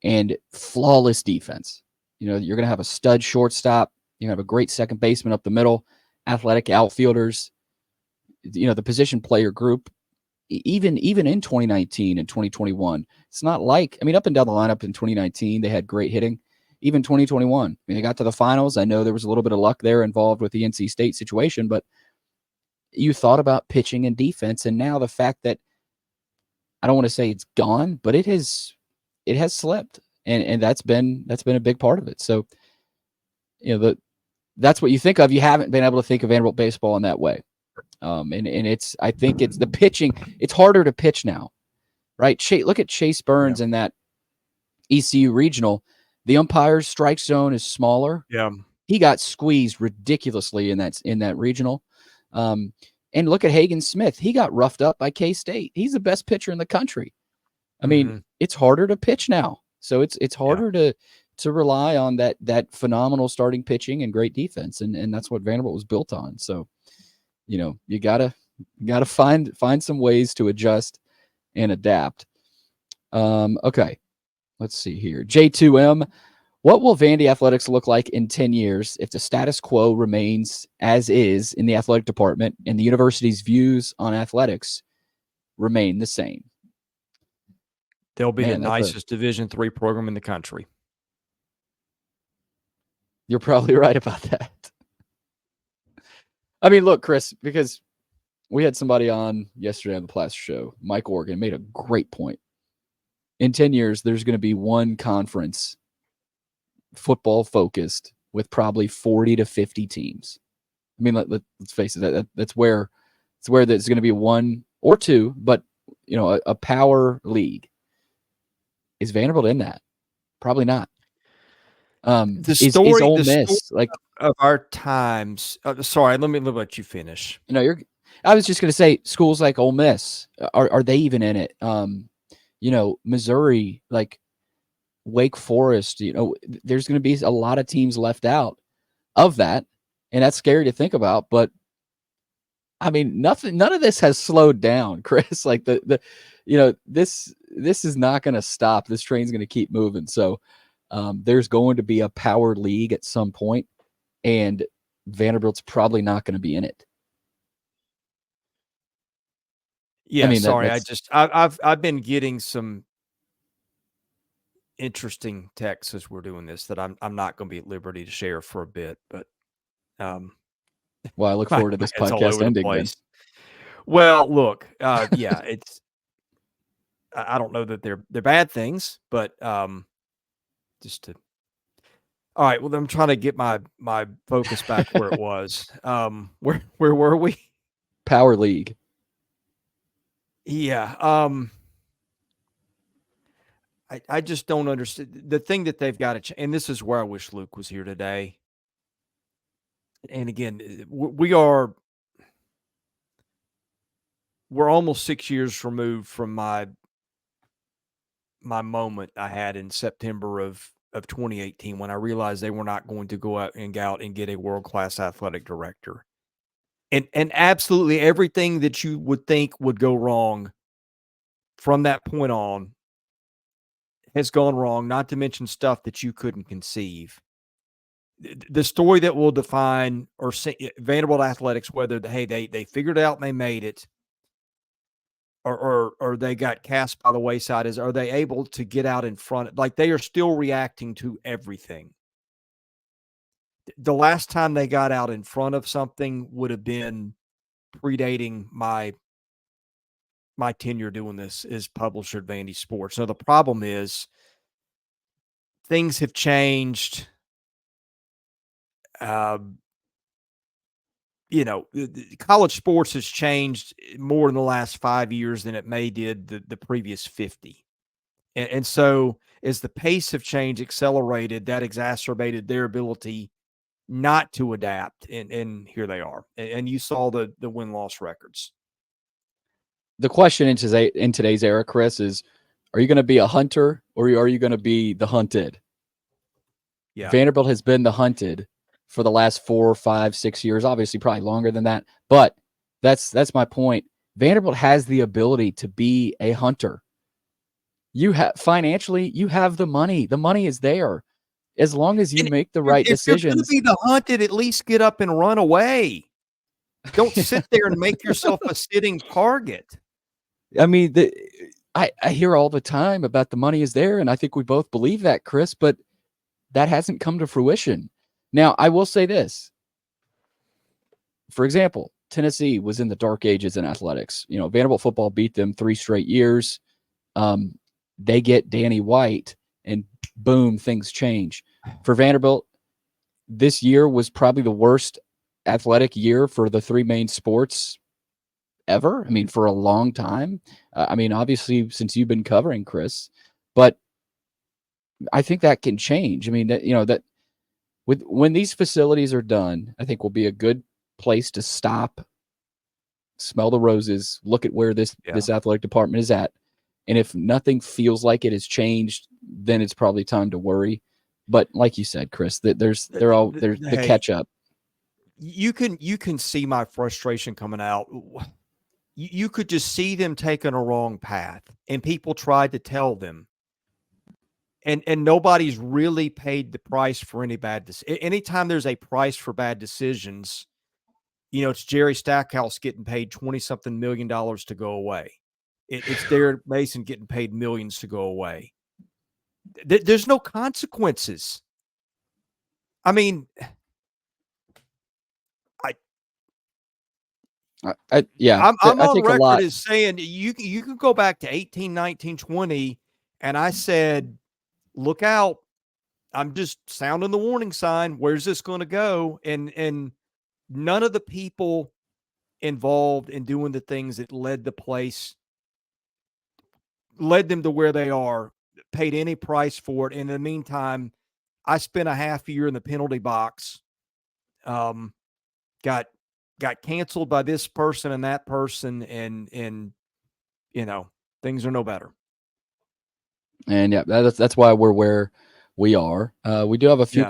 S2: and flawless defense. You're going to have a stud shortstop. You're going to have a great second baseman up the middle, athletic outfielders. The position player group, even in 2019 and 2021, it's not like, up and down the lineup in 2019, they had great hitting. Even 2021, they got to the finals. I know there was a little bit of luck there involved with the NC State situation, but you thought about pitching and defense, and now the fact that, I don't want to say it's gone, but it has slipped, and that's been a big part of it. So, that's what you think of. You haven't been able to think of Vanderbilt baseball in that way. And I think it's the pitching. It's harder to pitch now, right? Look at Chase Burns in that ECU regional. The umpire's strike zone is smaller.
S1: Yeah.
S2: He got squeezed ridiculously in that regional. And look at Hagen Smith. He got roughed up by K-State. He's the best pitcher in the country. I mean, it's harder to pitch now. So it's harder to rely on that phenomenal starting pitching and great defense. And that's what Vanderbilt was built on. So, you gotta find some ways to adjust and adapt. Okay, let's see here. J2M, what will Vandy athletics look like in 10 years if the status quo remains as is in the athletic department and the university's views on athletics remain the same?
S1: They'll be the nicest Division III program in the country.
S2: You're probably right about that. Look, Chris, because we had somebody on yesterday on the Plaster Show, Mike Organ, made a great point. In 10 years, there's going to be one conference football focused with probably 40 to 50 teams. Let's face it, that's where there's going to be one or two, but a power league. Is Vanderbilt in that? Probably not. Is Ole Miss like
S1: of our times? Sorry, let me let you finish.
S2: You're I was just going to say schools like Ole Miss, are they even in it? Missouri, like Wake Forest, there's going to be a lot of teams left out of that. And that's scary to think about. But I mean, none of this has slowed down, Chris. Like this is not going to stop. This train's going to keep moving. So there's going to be a power league at some point, and Vanderbilt's probably not going to be in it.
S1: Yeah, I mean, sorry. I've been getting some interesting texts as we're doing this that I'm not going to be at liberty to share for a bit, but
S2: well, I look forward to this podcast ending then.
S1: Well, look, yeah, it's I don't know that they're bad things, but just to all right. Well, I'm trying to get my focus back where it was. Where were we?
S2: Power League.
S1: Yeah. I just don't understand the thing that they've got to and this is where I wish Luke was here today. And again, we're almost 6 years removed from my moment I had in September of 2018 when I realized they were not going to go out and get a world-class athletic director. And absolutely everything that you would think would go wrong from that point on has gone wrong, not to mention stuff that you couldn't conceive. The story that will define or Vanderbilt athletics, whether they figured it out and they made it, or they got cast by the wayside, is are they able to get out in front? Like they are still reacting to everything. The last time they got out in front of something would have been predating my tenure doing this as publisher at Vandy Sports. So the problem is things have changed. College sports has changed more in the last 5 years than it did the previous 50. And so as the pace of change accelerated, that exacerbated their ability not to adapt. And here they are. And you saw the win-loss records.
S2: The question in today's era, Chris, is are you going to be a hunter or are you going to be the hunted? Yeah. Vanderbilt has been the hunted for the last 4, 5, 6 years, obviously probably longer than that. But that's my point. Vanderbilt has the ability to be a hunter. You have financially, you have the money. The money is there. As long as you make the right decisions. If you're going to
S1: be the hunted, at least get up and run away. Don't sit there and make yourself a sitting target.
S2: I mean, I hear all the time about the money is there, and I think we both believe that, Chris, but that hasn't come to fruition. Now, I will say this. For example, Tennessee was in the dark ages in athletics. Vanderbilt football beat them 3 straight years. They get Danny White, and boom, things change. For Vanderbilt, this year was probably the worst athletic year for the 3 main sports ever. I mean, for a long time. Obviously, since you've been covering, Chris, but I think that can change. I mean, that when these facilities are done, I think will be a good place to stop, smell the roses, look at where this athletic department is at. And if nothing feels like it has changed, then it's probably time to worry. But like you said, Chris, there's the catch up.
S1: You can see my frustration coming out. You could just see them taking a wrong path, and people tried to tell them. And nobody's really paid the price for any bad decisions. Anytime there's a price for bad decisions, it's Jerry Stackhouse getting paid $20-something million to go away. It's Derek Mason getting paid millions to go away. There's no consequences. I mean, I'm on record as saying you can go back to 18, 19, 20, and I said, look out. I'm just sounding the warning sign. Where's this going to go? And none of the people involved in doing the things that led them to where they are paid any price for it. In the meantime, I spent a half year in the penalty box, got got canceled by this person and that person, and things are no better.
S2: And yeah, that's why we're where we are. We do have a few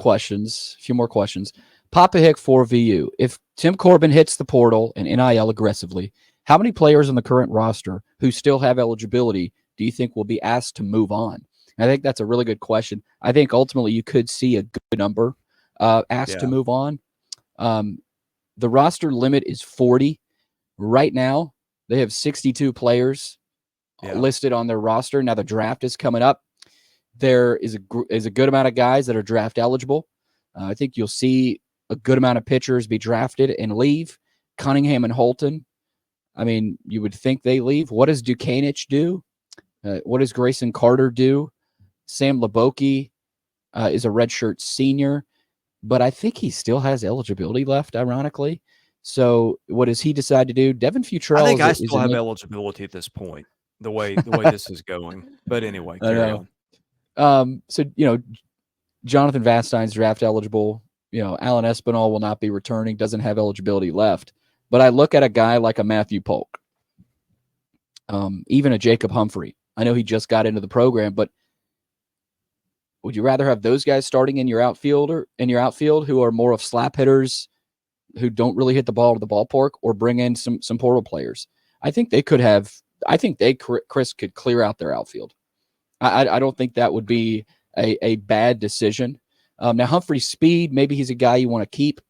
S2: more questions. Papa Hick for VU. If Tim Corbin hits the portal and NIL aggressively, how many players on the current roster who still have eligibility do you think will be asked to move on? I think that's a really good question. I think ultimately you could see a good number asked to move on. The roster limit is 40. Right now, they have 62 players listed on their roster. Now the draft is coming up. There is a good amount of guys that are draft eligible. I think you'll see a good amount of pitchers be drafted and leave. Cunningham and Holton. I mean, you would think they leave. What does Dukanich do? What does Grayson Carter do? Sam Laboki is a redshirt senior, but I think he still has eligibility left, ironically. So what does he decide to do? Devin Futrell.
S1: I think I still have eligibility at this point, the way this is going. But anyway, carry
S2: on. So, Jonathan Vastein's draft eligible. Alan Espinal will not be returning, doesn't have eligibility left. But I look at a guy like a Matthew Polk, even a Jacob Humphrey. I know he just got into the program, but would you rather have those guys starting in your outfield who are more of slap hitters who don't really hit the ball to the ballpark, or bring in some portal players? I think Chris could clear out their outfield. I don't think that would be a bad decision. Now Humphrey's speed, maybe he's a guy you want to keep.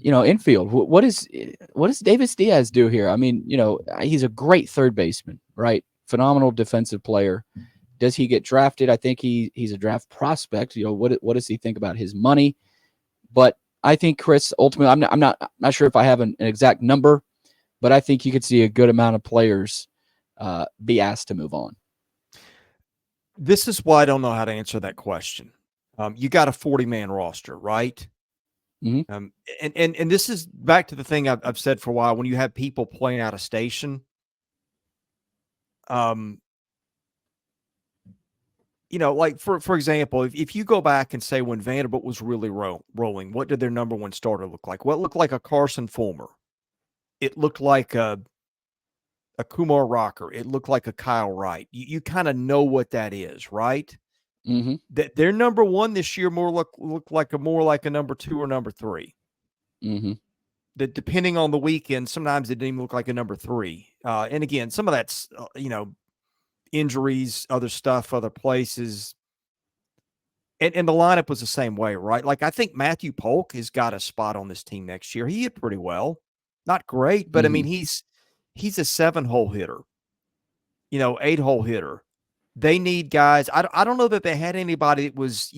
S2: Infield. What does Davis Diaz do here? I mean, he's a great third baseman, right? Phenomenal defensive player. Does he get drafted? I think he's a draft prospect. What does he think about his money? But I think Chris, ultimately, I'm not sure if I have an exact number, but I think you could see a good amount of players be asked to move on.
S1: This is why I don't know how to answer that question. You got a 40-man roster, right?
S2: Mm-hmm.
S1: And this is back to the thing I've said for a while. When you have people playing out of station, like for example, if you go back and say when Vanderbilt was really rolling, what did their number one starter look like? Well, it looked like a Carson Fulmer. It looked like a Kumar Rocker. It looked like a Kyle Wright. You kind of know what that is, right?
S2: Mm-hmm.
S1: That their number one this year looked like a number two or number three.
S2: Mm-hmm.
S1: That depending on the weekend, sometimes it didn't even look like a number three. And again, some of that's injuries, other stuff, other places. And the lineup was the same way, right? Like I think Matthew Polk has got a spot on this team next year. He hit pretty well, not great, but
S2: Mm-hmm.
S1: I mean he's a 7-hole hitter, 8-hole hitter. They need guys. I don't know that they had anybody that was,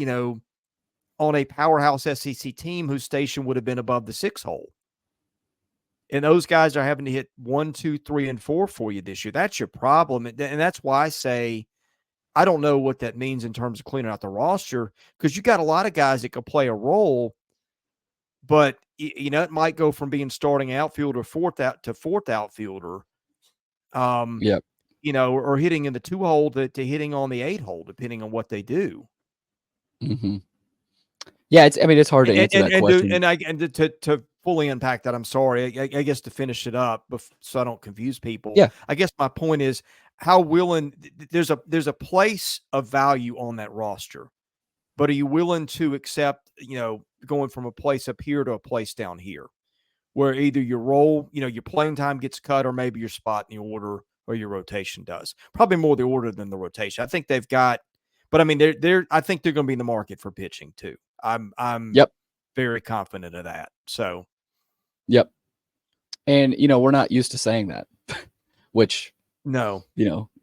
S1: on a powerhouse SEC team whose station would have been above the 6-hole. And those guys are having to hit 1, 2, 3, and 4 for you this year. That's your problem. And that's why I say I don't know what that means in terms of cleaning out the roster, because you got a lot of guys that could play a role, but it might go from being starting outfielder to fourth outfielder.
S2: Yep.
S1: Or hitting in the 2-hole to hitting on the 8-hole, depending on what they do.
S2: Mm-hmm. Yeah, it's hard to answer that question.
S1: To fully unpack that, I'm sorry. I guess to finish it up, so I don't confuse people.
S2: Yeah.
S1: I guess my point is how willing. There's a place of value on that roster, but are you willing to accept, going from a place up here to a place down here, where either your role, your playing time gets cut, or maybe your spot in the order or your rotation does. Probably more the order than the rotation. I think they've got, but I mean, I think they're going to be in the market for pitching too. I'm very confident of that. So,
S2: yep. And we're not used to saying that, which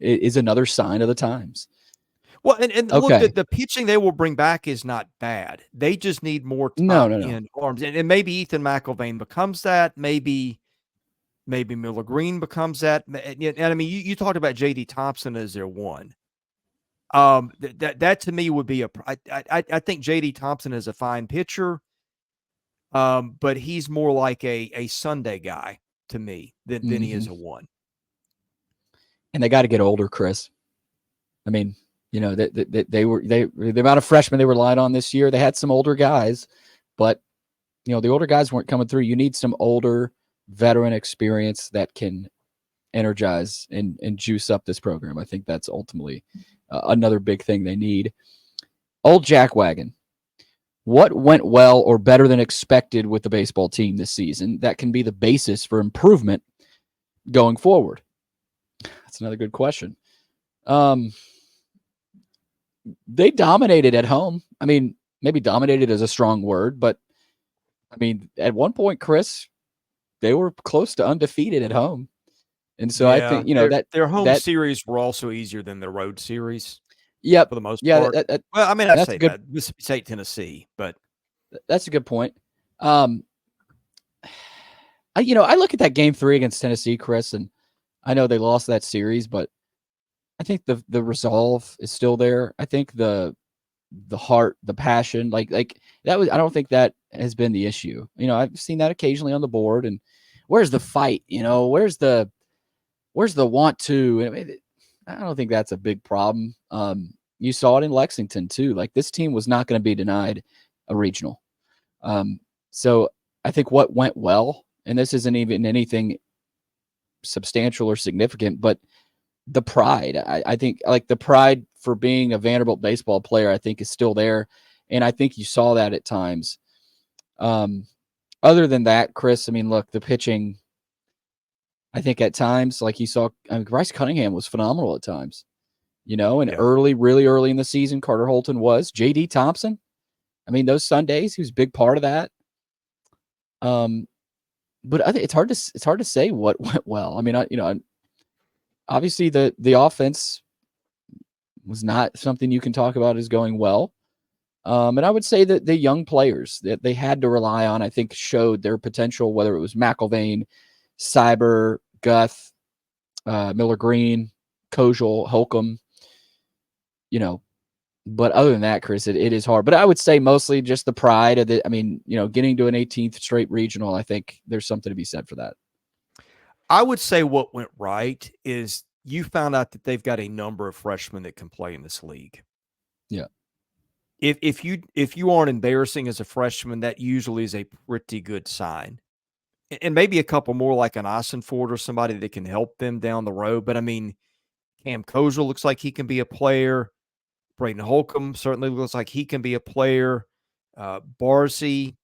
S2: is another sign of the times.
S1: Well, and look, the pitching they will bring back is not bad. They just need more time in arms, and maybe Ethan McIlvain becomes that. Maybe Miller Green becomes that. And I mean, you talked about J.D. Thompson as their one. That to me would be I think J.D. Thompson is a fine pitcher, but he's more like a Sunday guy to me than he is a one.
S2: And they got to get older, Chris. I mean, the amount of freshmen they relied on this year, they had some older guys, but the older guys weren't coming through. You need some older veteran experience that can energize and juice up this program. I think that's ultimately another big thing they need. Old Jack Wagon. What went well or better than expected with the baseball team this season that can be the basis for improvement going forward? That's another good question. They dominated at home. I mean, maybe dominated is a strong word, but I mean, at one point, Chris, they were close to undefeated at home. And so I think,
S1: their home series were also easier than their road series.
S2: Yep.
S1: For the most
S2: yeah,
S1: part. Well, I mean, I say
S2: good,
S1: that Mississippi State, Tennessee, but
S2: that's a good point. I look at that game 3 against Tennessee, Chris, and I know they lost that series, but I think the resolve is still there. I think the heart, the passion, like that was. I don't think that has been the issue. I've seen that occasionally on the board, and where's the fight? Where's the want to? I mean, I don't think that's a big problem. You saw it in Lexington too. Like, this team was not going to be denied a regional. So I think what went well, and this isn't even anything substantial or significant, but the pride. I think, like, the pride for being a Vanderbilt baseball player, I think, is still there. And I think you saw that at times. Other than that, Chris, I mean, look, the pitching, I think at times, like you saw, Bryce Cunningham was phenomenal at times, really early in the season, Carter Holton was. J.D. Thompson, I mean, those Sundays, he was a big part of that. But I think it's hard to say what went well. I mean, obviously the offense was not something you can talk about as going well. And I would say that the young players that they had to rely on, I think, showed their potential, whether it was McIlvain, Cyber, Guth, Miller Green, Kojal, Holcomb, but other than that, Chris, it is hard. But I would say mostly just the pride of it. I mean, getting to an 18th straight regional, I think there's something to be said for that.
S1: I would say what went right is you found out that they've got a number of freshmen that can play in this league.
S2: Yeah.
S1: If you aren't embarrassing as a freshman, that usually is a pretty good sign. And maybe a couple more, like an Ossenford or somebody that can help them down the road. But I mean, Cam Kojal looks like he can be a player. Braden Holcomb certainly looks like he can be a player. Barcy,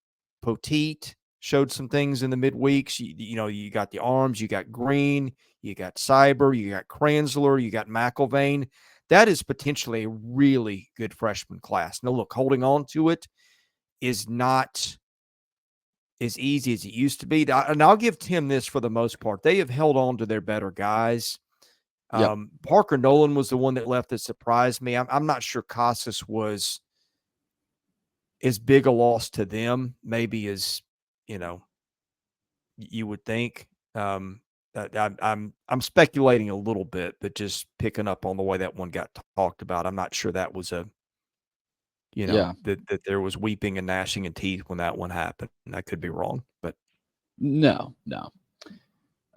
S1: Poteet showed some things in the midweeks. You got the arms, you got Green, you got Cyber, you got Kranzler, you got McIlvain. That is potentially a really good freshman class. Now, look, holding on to it is not as easy as it used to be. And I'll give Tim this for the most part. They have held on to their better guys.
S2: Yep.
S1: Parker Nolan was the one that left that surprised me. I'm not sure Casas was as big a loss to them, maybe as you would think. I'm speculating a little bit, but just picking up on the way that one got talked about. I'm not sure that was that there was weeping and gnashing of teeth when that one happened. And I could be wrong, but
S2: no.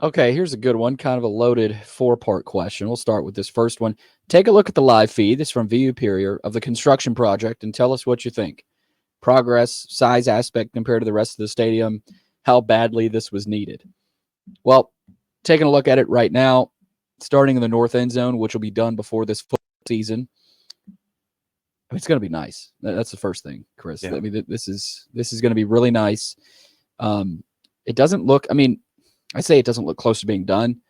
S2: Okay, here's a good one, kind of a loaded 4-part question. We'll start with this first one. Take a look at the live feed. This is from VU Superior of the construction project, and tell us what you think. Progress, size aspect compared to the rest of the stadium, how badly this was needed. Well, taking a look at it right now, starting in the north end zone, which will be done before this football season. I mean, it's going to be nice. That's the first thing, Chris. Yeah. I mean, this is going to be really nice. It doesn't look, I mean, I say it doesn't look close to being done.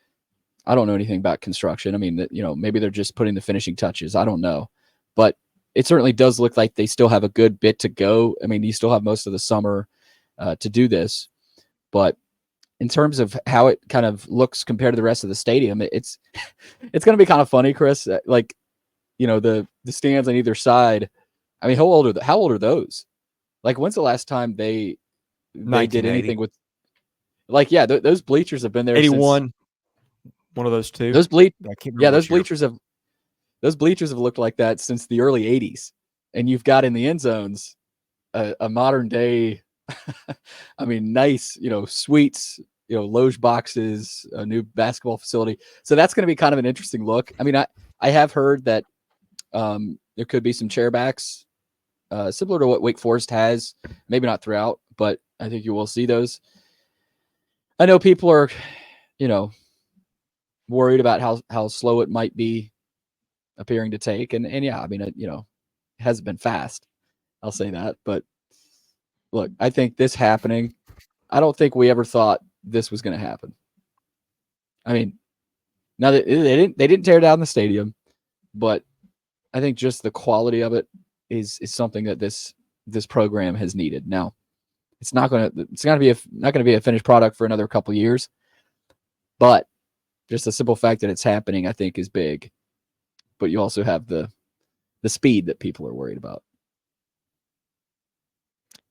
S2: I don't know anything about construction. I mean, maybe they're just putting the finishing touches. I don't know. But it certainly does look like they still have a good bit to go. I mean, you still have most of the summer to do this. But in terms of how it kind of looks compared to the rest of the stadium, it's going to be kind of funny, Chris. Like, the stands on either side. I mean, how old are those? Like, when's the last time they did anything with? Like, yeah, those bleachers have been there
S1: 81. Since one of those two. Those
S2: bleachers have looked like that since the early 80s. And you've got in the end zones a modern day, I mean, nice, suites, loge boxes, a new basketball facility. So that's going to be kind of an interesting look. I mean, I have heard that there could be some chairbacks similar to what Wake Forest has, maybe not throughout, but I think you will see those. I know people are, worried about how slow it might be appearing to take. And yeah, I mean, it hasn't been fast. I'll say that. But look, I think this happening, I don't think we ever thought this was going to happen. I mean, now they didn't tear down the stadium, but I think just the quality of it is something that this program has needed. Now, it's not going to be a finished product for another couple of years, but just the simple fact that it's happening, I think, is big. But you also have the speed that people are worried about.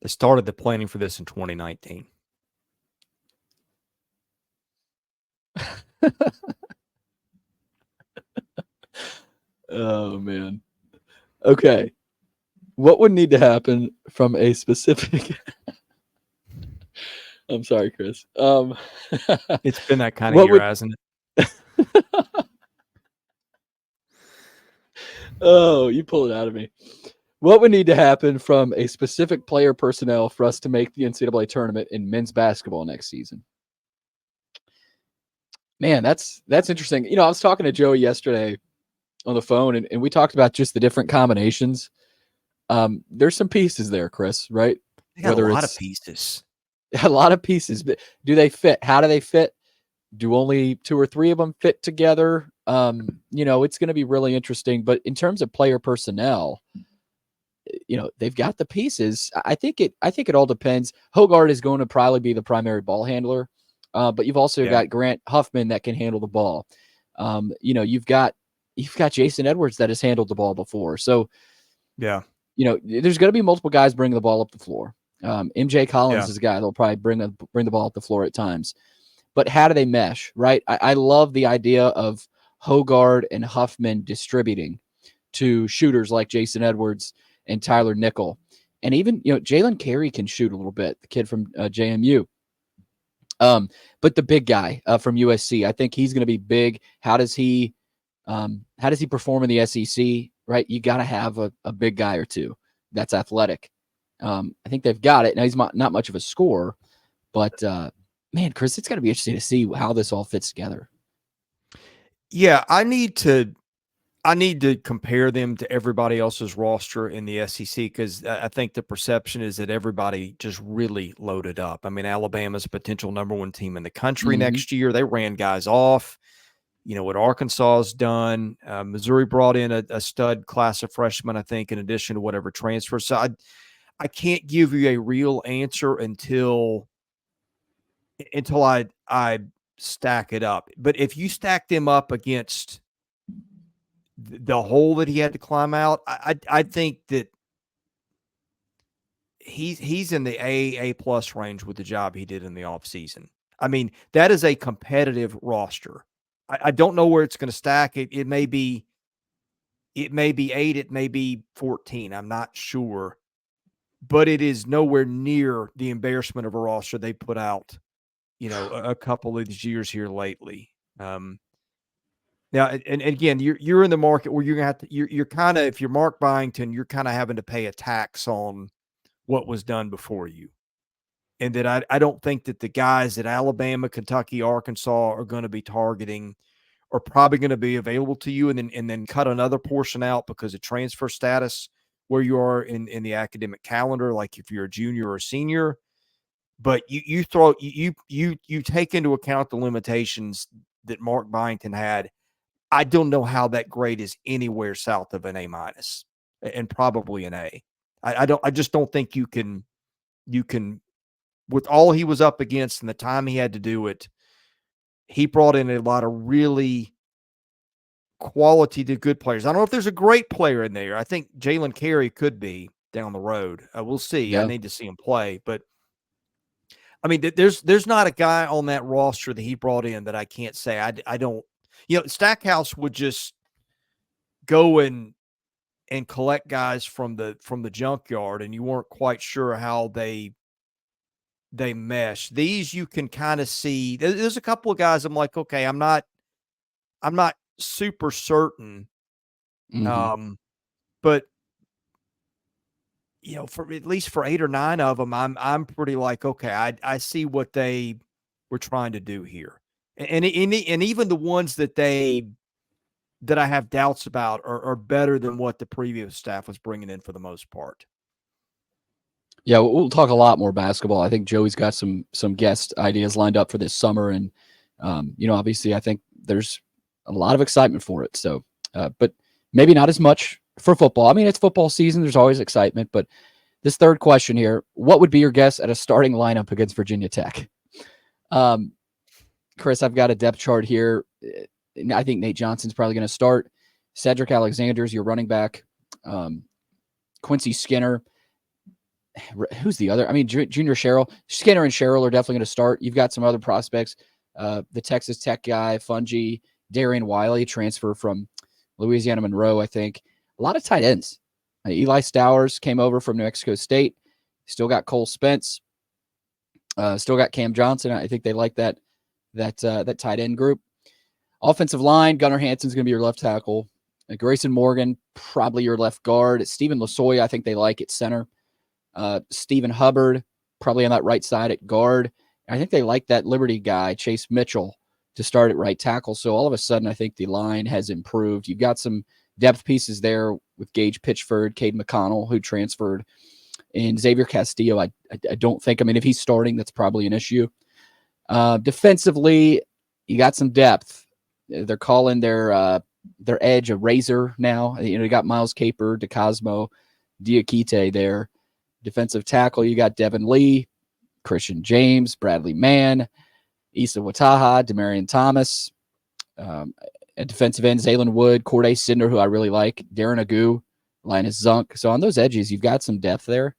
S1: They started the planning for this in 2019.
S2: Oh, man. Okay. What would need to happen from a specific... I'm sorry, Chris.
S1: It's been that kind of year, hasn't it?
S2: Oh, you pull it out of me. What would need to happen from a specific player personnel for us to make the NCAA tournament in men's basketball next season? Man, that's interesting. I was talking to Joey yesterday on the phone, and we talked about just the different combinations. There's some pieces there, Chris, right?
S1: They got a lot of pieces.
S2: A lot of pieces. But do they fit? How do they fit? Do only 2 or 3 of them fit together? It's going to be really interesting. But in terms of player personnel, they've got the pieces. I think it all depends. Hogard is going to probably be the primary ball handler, but you've also got Grant Huffman that can handle the ball. You've got Jason Edwards that has handled the ball before. So, there's going to be multiple guys bringing the ball up the floor. MJ Collins is a guy that'll probably bring the ball up the floor at times. But how do they mesh, right? I love the idea of Hogard and Huffman distributing to shooters like Jason Edwards and Tyler Nickel. And even, Jalen Carey can shoot a little bit, the kid from JMU. But the big guy from USC, I think he's going to be big. How does he perform in the SEC, right? You got to have a big guy or two that's athletic. I think they've got it. Now, he's not much of a scorer, but man, Chris, it's going to be interesting to see how this all fits together.
S1: Yeah, I need to compare them to everybody else's roster in the SEC because I think the perception is that everybody just really loaded up. I mean, Alabama's a potential number 1 team in the country next year. They ran guys off. What Arkansas has done. Missouri brought in a stud class of freshmen, I think, in addition to whatever transfer. So I can't give you a real answer until I stack it up. But if you stack them up against the hole that he had to climb out, I think that he's in the A+ range with the job he did in the offseason. I mean, that is a competitive roster. I don't know where it's going to stack. It may be 8, it may be 14. I'm not sure. But it is nowhere near the embarrassment of a roster they put out, a couple of these years here lately. Now, and again, you're in the market where you're gonna have to. You're kind of, if you're Mark Byington, you're kind of having to pay a tax on what was done before you, and that I don't think that the guys at Alabama, Kentucky, Arkansas are going to be targeting are probably going to be available to you, and then cut another portion out because of transfer status where you are in the academic calendar, like if you're a junior or a senior. But you take into account the limitations that Mark Byington had. I don't know how that grade is anywhere south of an A- and probably an A. I just don't think you can with all he was up against and the time he had to do it. He brought in a lot of really quality to good players. I don't know if there's a great player in there. I think Jalen Carey could be down the road. We'll see. Yeah. I need to see him play, but I mean, there's not a guy on that roster that he brought in that I can't say I don't. Stackhouse would just go and collect guys from the junkyard, and you weren't quite sure how they mesh. These you can kind of see. There's a couple of guys I'm like, okay, I'm not super certain, but for at least for 8 or 9 of them, I'm pretty like, okay, I see what they were trying to do here. And even the ones that I have doubts about are better than what the previous staff was bringing in for the most part.
S2: Yeah, we'll talk a lot more basketball. I think Joey's got some guest ideas lined up for this summer, and obviously, I think there's a lot of excitement for it. So, but maybe not as much for football. I mean, it's football season. There's always excitement, but this third question here: what would be your guess at a starting lineup against Virginia Tech? Chris, I've got a depth chart here. I think Nate Johnson's probably going to start. Cedric Alexander's your running back. Quincy Skinner. Who's the other? I mean, Junior Skinner and Sherrill are definitely going to start. You've got some other prospects. The Texas Tech guy, Fungi, Darian Wiley, transfer from Louisiana Monroe, I think. A lot of tight ends. Eli Stowers came over from New Mexico State. Still got Cole Spence. Still got Cam Johnson. I think they like that tight end group. Offensive line, Gunnar Hansen's going to be your left tackle. Grayson Morgan, probably your left guard. Stephen Lasoy, I think they like at center. Stephen Hubbard, probably on that right side at guard. I think they like that Liberty guy, Chase Mitchell, to start at right tackle. So all of a sudden, I think the line has improved. You've got some depth pieces there with Gage Pitchford, Cade McConnell, who transferred, and Xavier Castillo. I don't think, if he's starting, that's probably an issue. Defensively, you got some depth. They're calling their edge a razor now. You got Miles Caper, DeCosmo, Diakite there. Defensive tackle, you got Devin Lee, Christian James, Bradley Mann, Issa Wataha, Demarion Thomas. At defensive end, Zaylen Wood, Corday Cinder, who I really like, Darren Agu, Linus Zunk. So on those edges, you've got some depth there.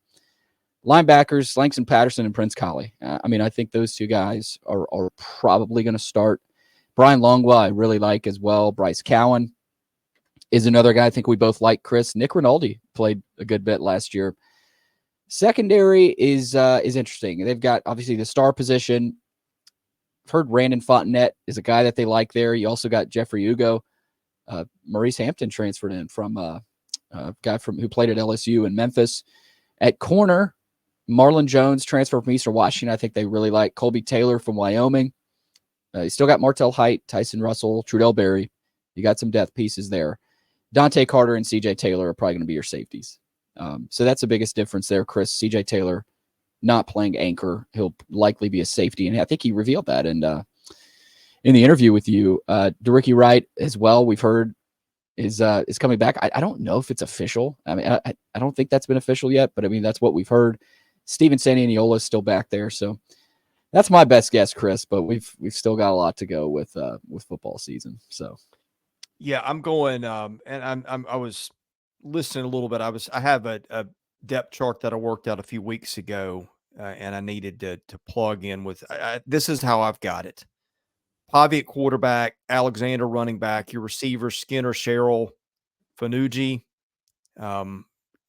S2: Linebackers, Langston Patterson and Prince Colley. I think those two guys are probably going to start. Brian Longwell, I really like as well. Bryce Cowan is another guy I think we both like, Chris. Nick Rinaldi played a good bit last year. Secondary is interesting. They've got, obviously, the star position. I've heard Brandon Fontenette is a guy that they like there. You also got Jeffrey Ugo. Maurice Hampton transferred in from a guy who played at LSU in Memphis. At corner, Marlon Jones transferred from Eastern Washington. I think they really like Colby Taylor from Wyoming. You still got Martell Height, Tyson Russell, Trudell Berry. You got some depth pieces there. Dante Carter and CJ Taylor are probably going to be your safeties. So that's the biggest difference there, Chris. CJ Taylor not playing anchor. He'll likely be a safety. And I think he revealed that in the interview with you. DeRicky Wright as well, we've heard is coming back. I don't know if it's official. I don't think that's been official yet, but that's what we've heard. Steven Sanianiola is still back there. So that's my best guess, Chris, but we've still got a lot to go with football season. So
S1: yeah, I'm going and I was listening a little bit. I have a depth chart that I worked out a few weeks ago, and I needed to plug in with this is how I've got it. Pavi at quarterback, Alexander running back, your receivers, Skinner, Sherrill, Fanucci.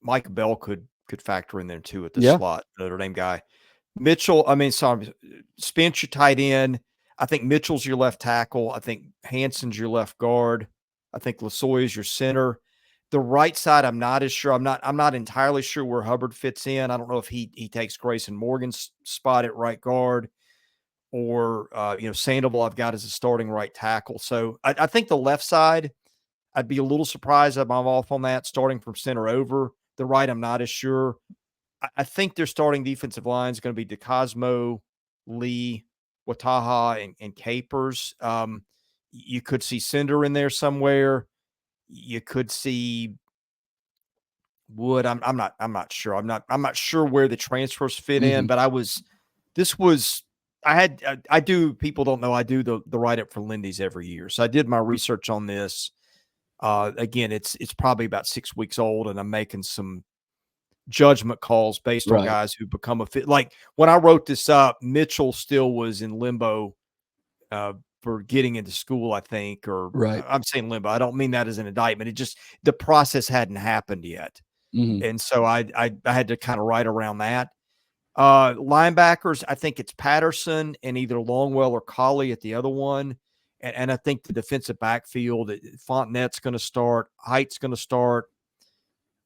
S1: Mike Bell could factor in there too at the slot, Notre Dame guy. Mitchell, Spence, your tight end. I think Mitchell's your left tackle. I think Hanson's your left guard. I think Lasoy is your center. The right side, I'm not as sure. I'm not entirely sure where Hubbard fits in. I don't know if he takes Grayson Morgan's spot at right guard, or Sandoval I've got as a starting right tackle. So I think the left side, I'd be a little surprised if I'm off on that, starting from center over. The right, I'm not as sure. I think their starting defensive line is going to be DeCosmo, Lee, Wataha, and Capers. You could see Cinder in there somewhere. You could see Wood. I'm not sure. I'm not sure where the transfers fit in, but people don't know I do the write-up for Lindy's every year. So I did my research on this. Again, it's probably about 6 weeks old, and I'm making some judgment calls based on guys who become a fit. Like when I wrote this up, Mitchell still was in limbo for getting into school, I think, or I'm saying limbo. I don't mean that as an indictment. It just, the process hadn't happened yet. Mm-hmm. And so I had to kind of write around that. Linebackers, I think it's Patterson and either Longwell or Colley at the other one. And I think the defensive backfield, Fontenette's going to start, Height's going to start.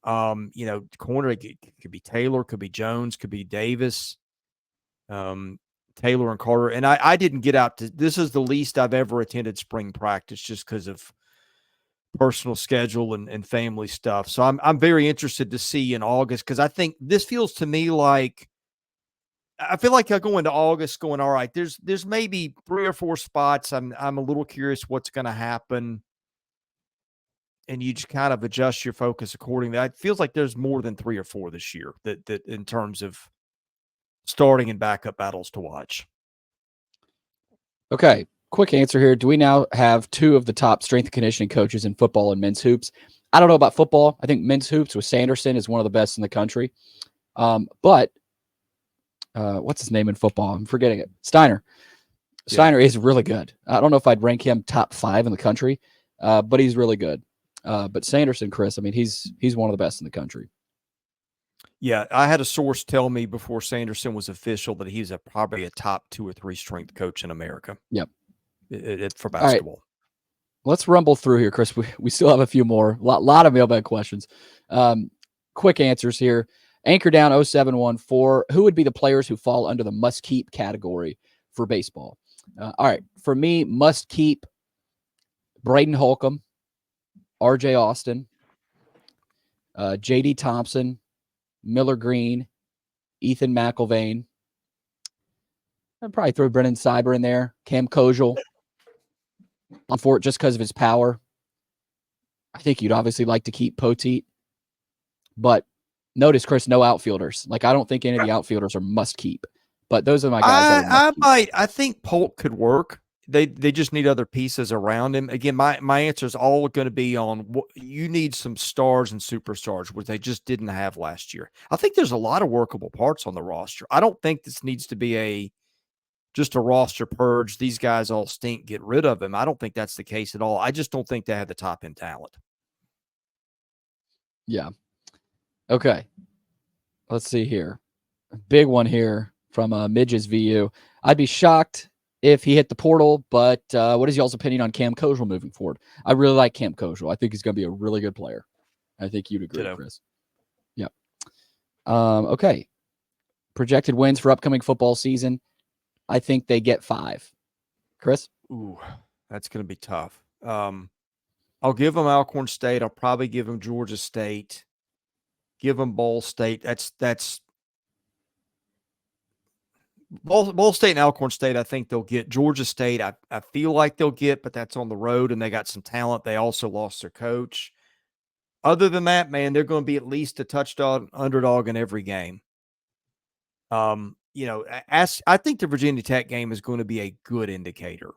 S1: Corner it could be Taylor, could be Jones, could be Davis, Taylor and Carter. And I didn't get out to, this is the least I've ever attended spring practice just because of personal schedule and family stuff. So I'm very interested to see in August, because I think this feels to me like, I feel like I go into August going, all right, there's maybe 3 or 4 spots. I'm a little curious what's going to happen. And you just kind of adjust your focus accordingly. It feels like there's more than 3 or 4 this year that in terms of starting and backup battles to watch.
S2: Okay, quick answer here. Do we now have 2 of the top strength and conditioning coaches in football and men's hoops? I don't know about football. I think men's hoops with Sanderson is one of the best in the country. But what's his name in football? I'm forgetting it. Steiner. Steiner is really good. I don't know if I'd rank him top 5 in the country, but he's really good. But Sanderson, Chris, I mean, he's one of the best in the country.
S1: Yeah, I had a source tell me before Sanderson was official that he's probably a top 2 or 3 strength coach in America.
S2: Yep.
S1: For basketball.
S2: Right. Let's rumble through here, Chris. We still have a few more. Lot of mailbag questions. Quick answers here. Anchor down 0714. Who would be the players who fall under the must keep category for baseball? All right. For me, must keep Braden Holcomb, RJ Austin, JD Thompson, Miller Green, Ethan McIlvain. I'd probably throw Brennan Cyber in there. Cam Kojal. For it just because of his power. I think you'd obviously like to keep Poteet. But notice, Chris, no outfielders. Like, I don't think any of the outfielders are must keep. But those are my guys.
S1: I think Polk could work. They just need other pieces around him. Again, my answer is all going to be on what you need, some stars and superstars, which they just didn't have last year. I think there's a lot of workable parts on the roster. I don't think this needs to be just a roster purge. These guys all stink, get rid of them. I don't think that's the case at all. I just don't think they have the top end talent.
S2: Yeah. Okay. Let's see here. Big one here from Midge's VU. I'd be shocked if he hit the portal, but what is y'all's opinion on Cam Kojal moving forward? I really like Cam Kojal. I think he's going to be a really good player. I think you'd agree, Chris. Yep. Okay. Projected wins for upcoming football season. I think they get 5. Chris?
S1: Ooh, that's going to be tough. I'll give them Alcorn State. I'll probably give them Georgia State. Give them Ball State. That's Ball State and Alcorn State. I think they'll get. Georgia State, I feel like they'll get, but that's on the road, and they got some talent. They also lost their coach. Other than that, man, they're going to be at least a touchdown underdog in every game. I think the Virginia Tech game is going to be a good indicator.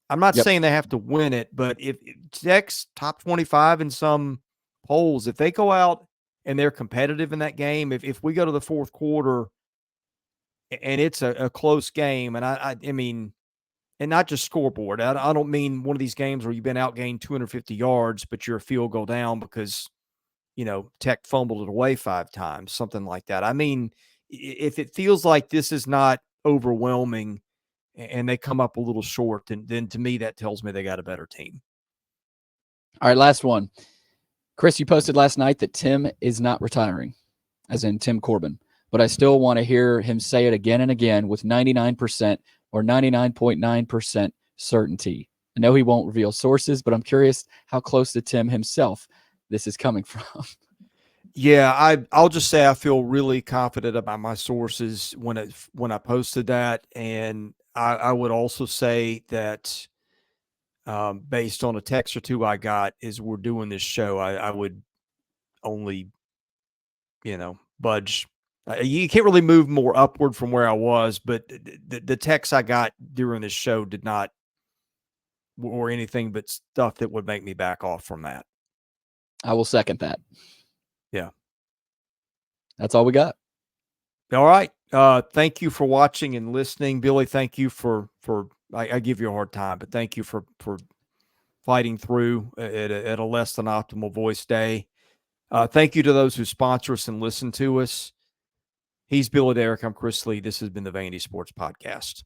S1: I'm not saying they have to win it, but if Tech's top 25 in some polls, if they go out and they're competitive in that game, if we go to the fourth quarter and it's a close game, and I mean, and not just scoreboard. I don't mean one of these games where you've been outgained 250 yards, but you're a field goal down because, Tech fumbled it away 5 times, something like that. I mean, if it feels like this is not overwhelming and they come up a little short, then to me, that tells me they got a better team.
S2: All right, last one. Chris, you posted last night that Tim is not retiring, as in Tim Corbin. But I still want to hear him say it again and again with 99% or 99.9% certainty. I know he won't reveal sources, but I'm curious how close to Tim himself this is coming from.
S1: Yeah, I'll just say I feel really confident about my sources when I posted that, and I would also say that based on a text or 2 I got as we're doing this show, I would only budge. You can't really move more upward from where I was, but the text I got during this show did not, or anything but stuff that would make me back off from that.
S2: I will second that.
S1: Yeah.
S2: That's all we got.
S1: All right. Thank you for watching and listening. Billy, thank you for I give you a hard time, but thank you for fighting through at a less than optimal voice day. Thank you to those who sponsor us and listen to us. He's Billy Derrick. I'm Chris Lee. This has been the Vandy Sports Podcast.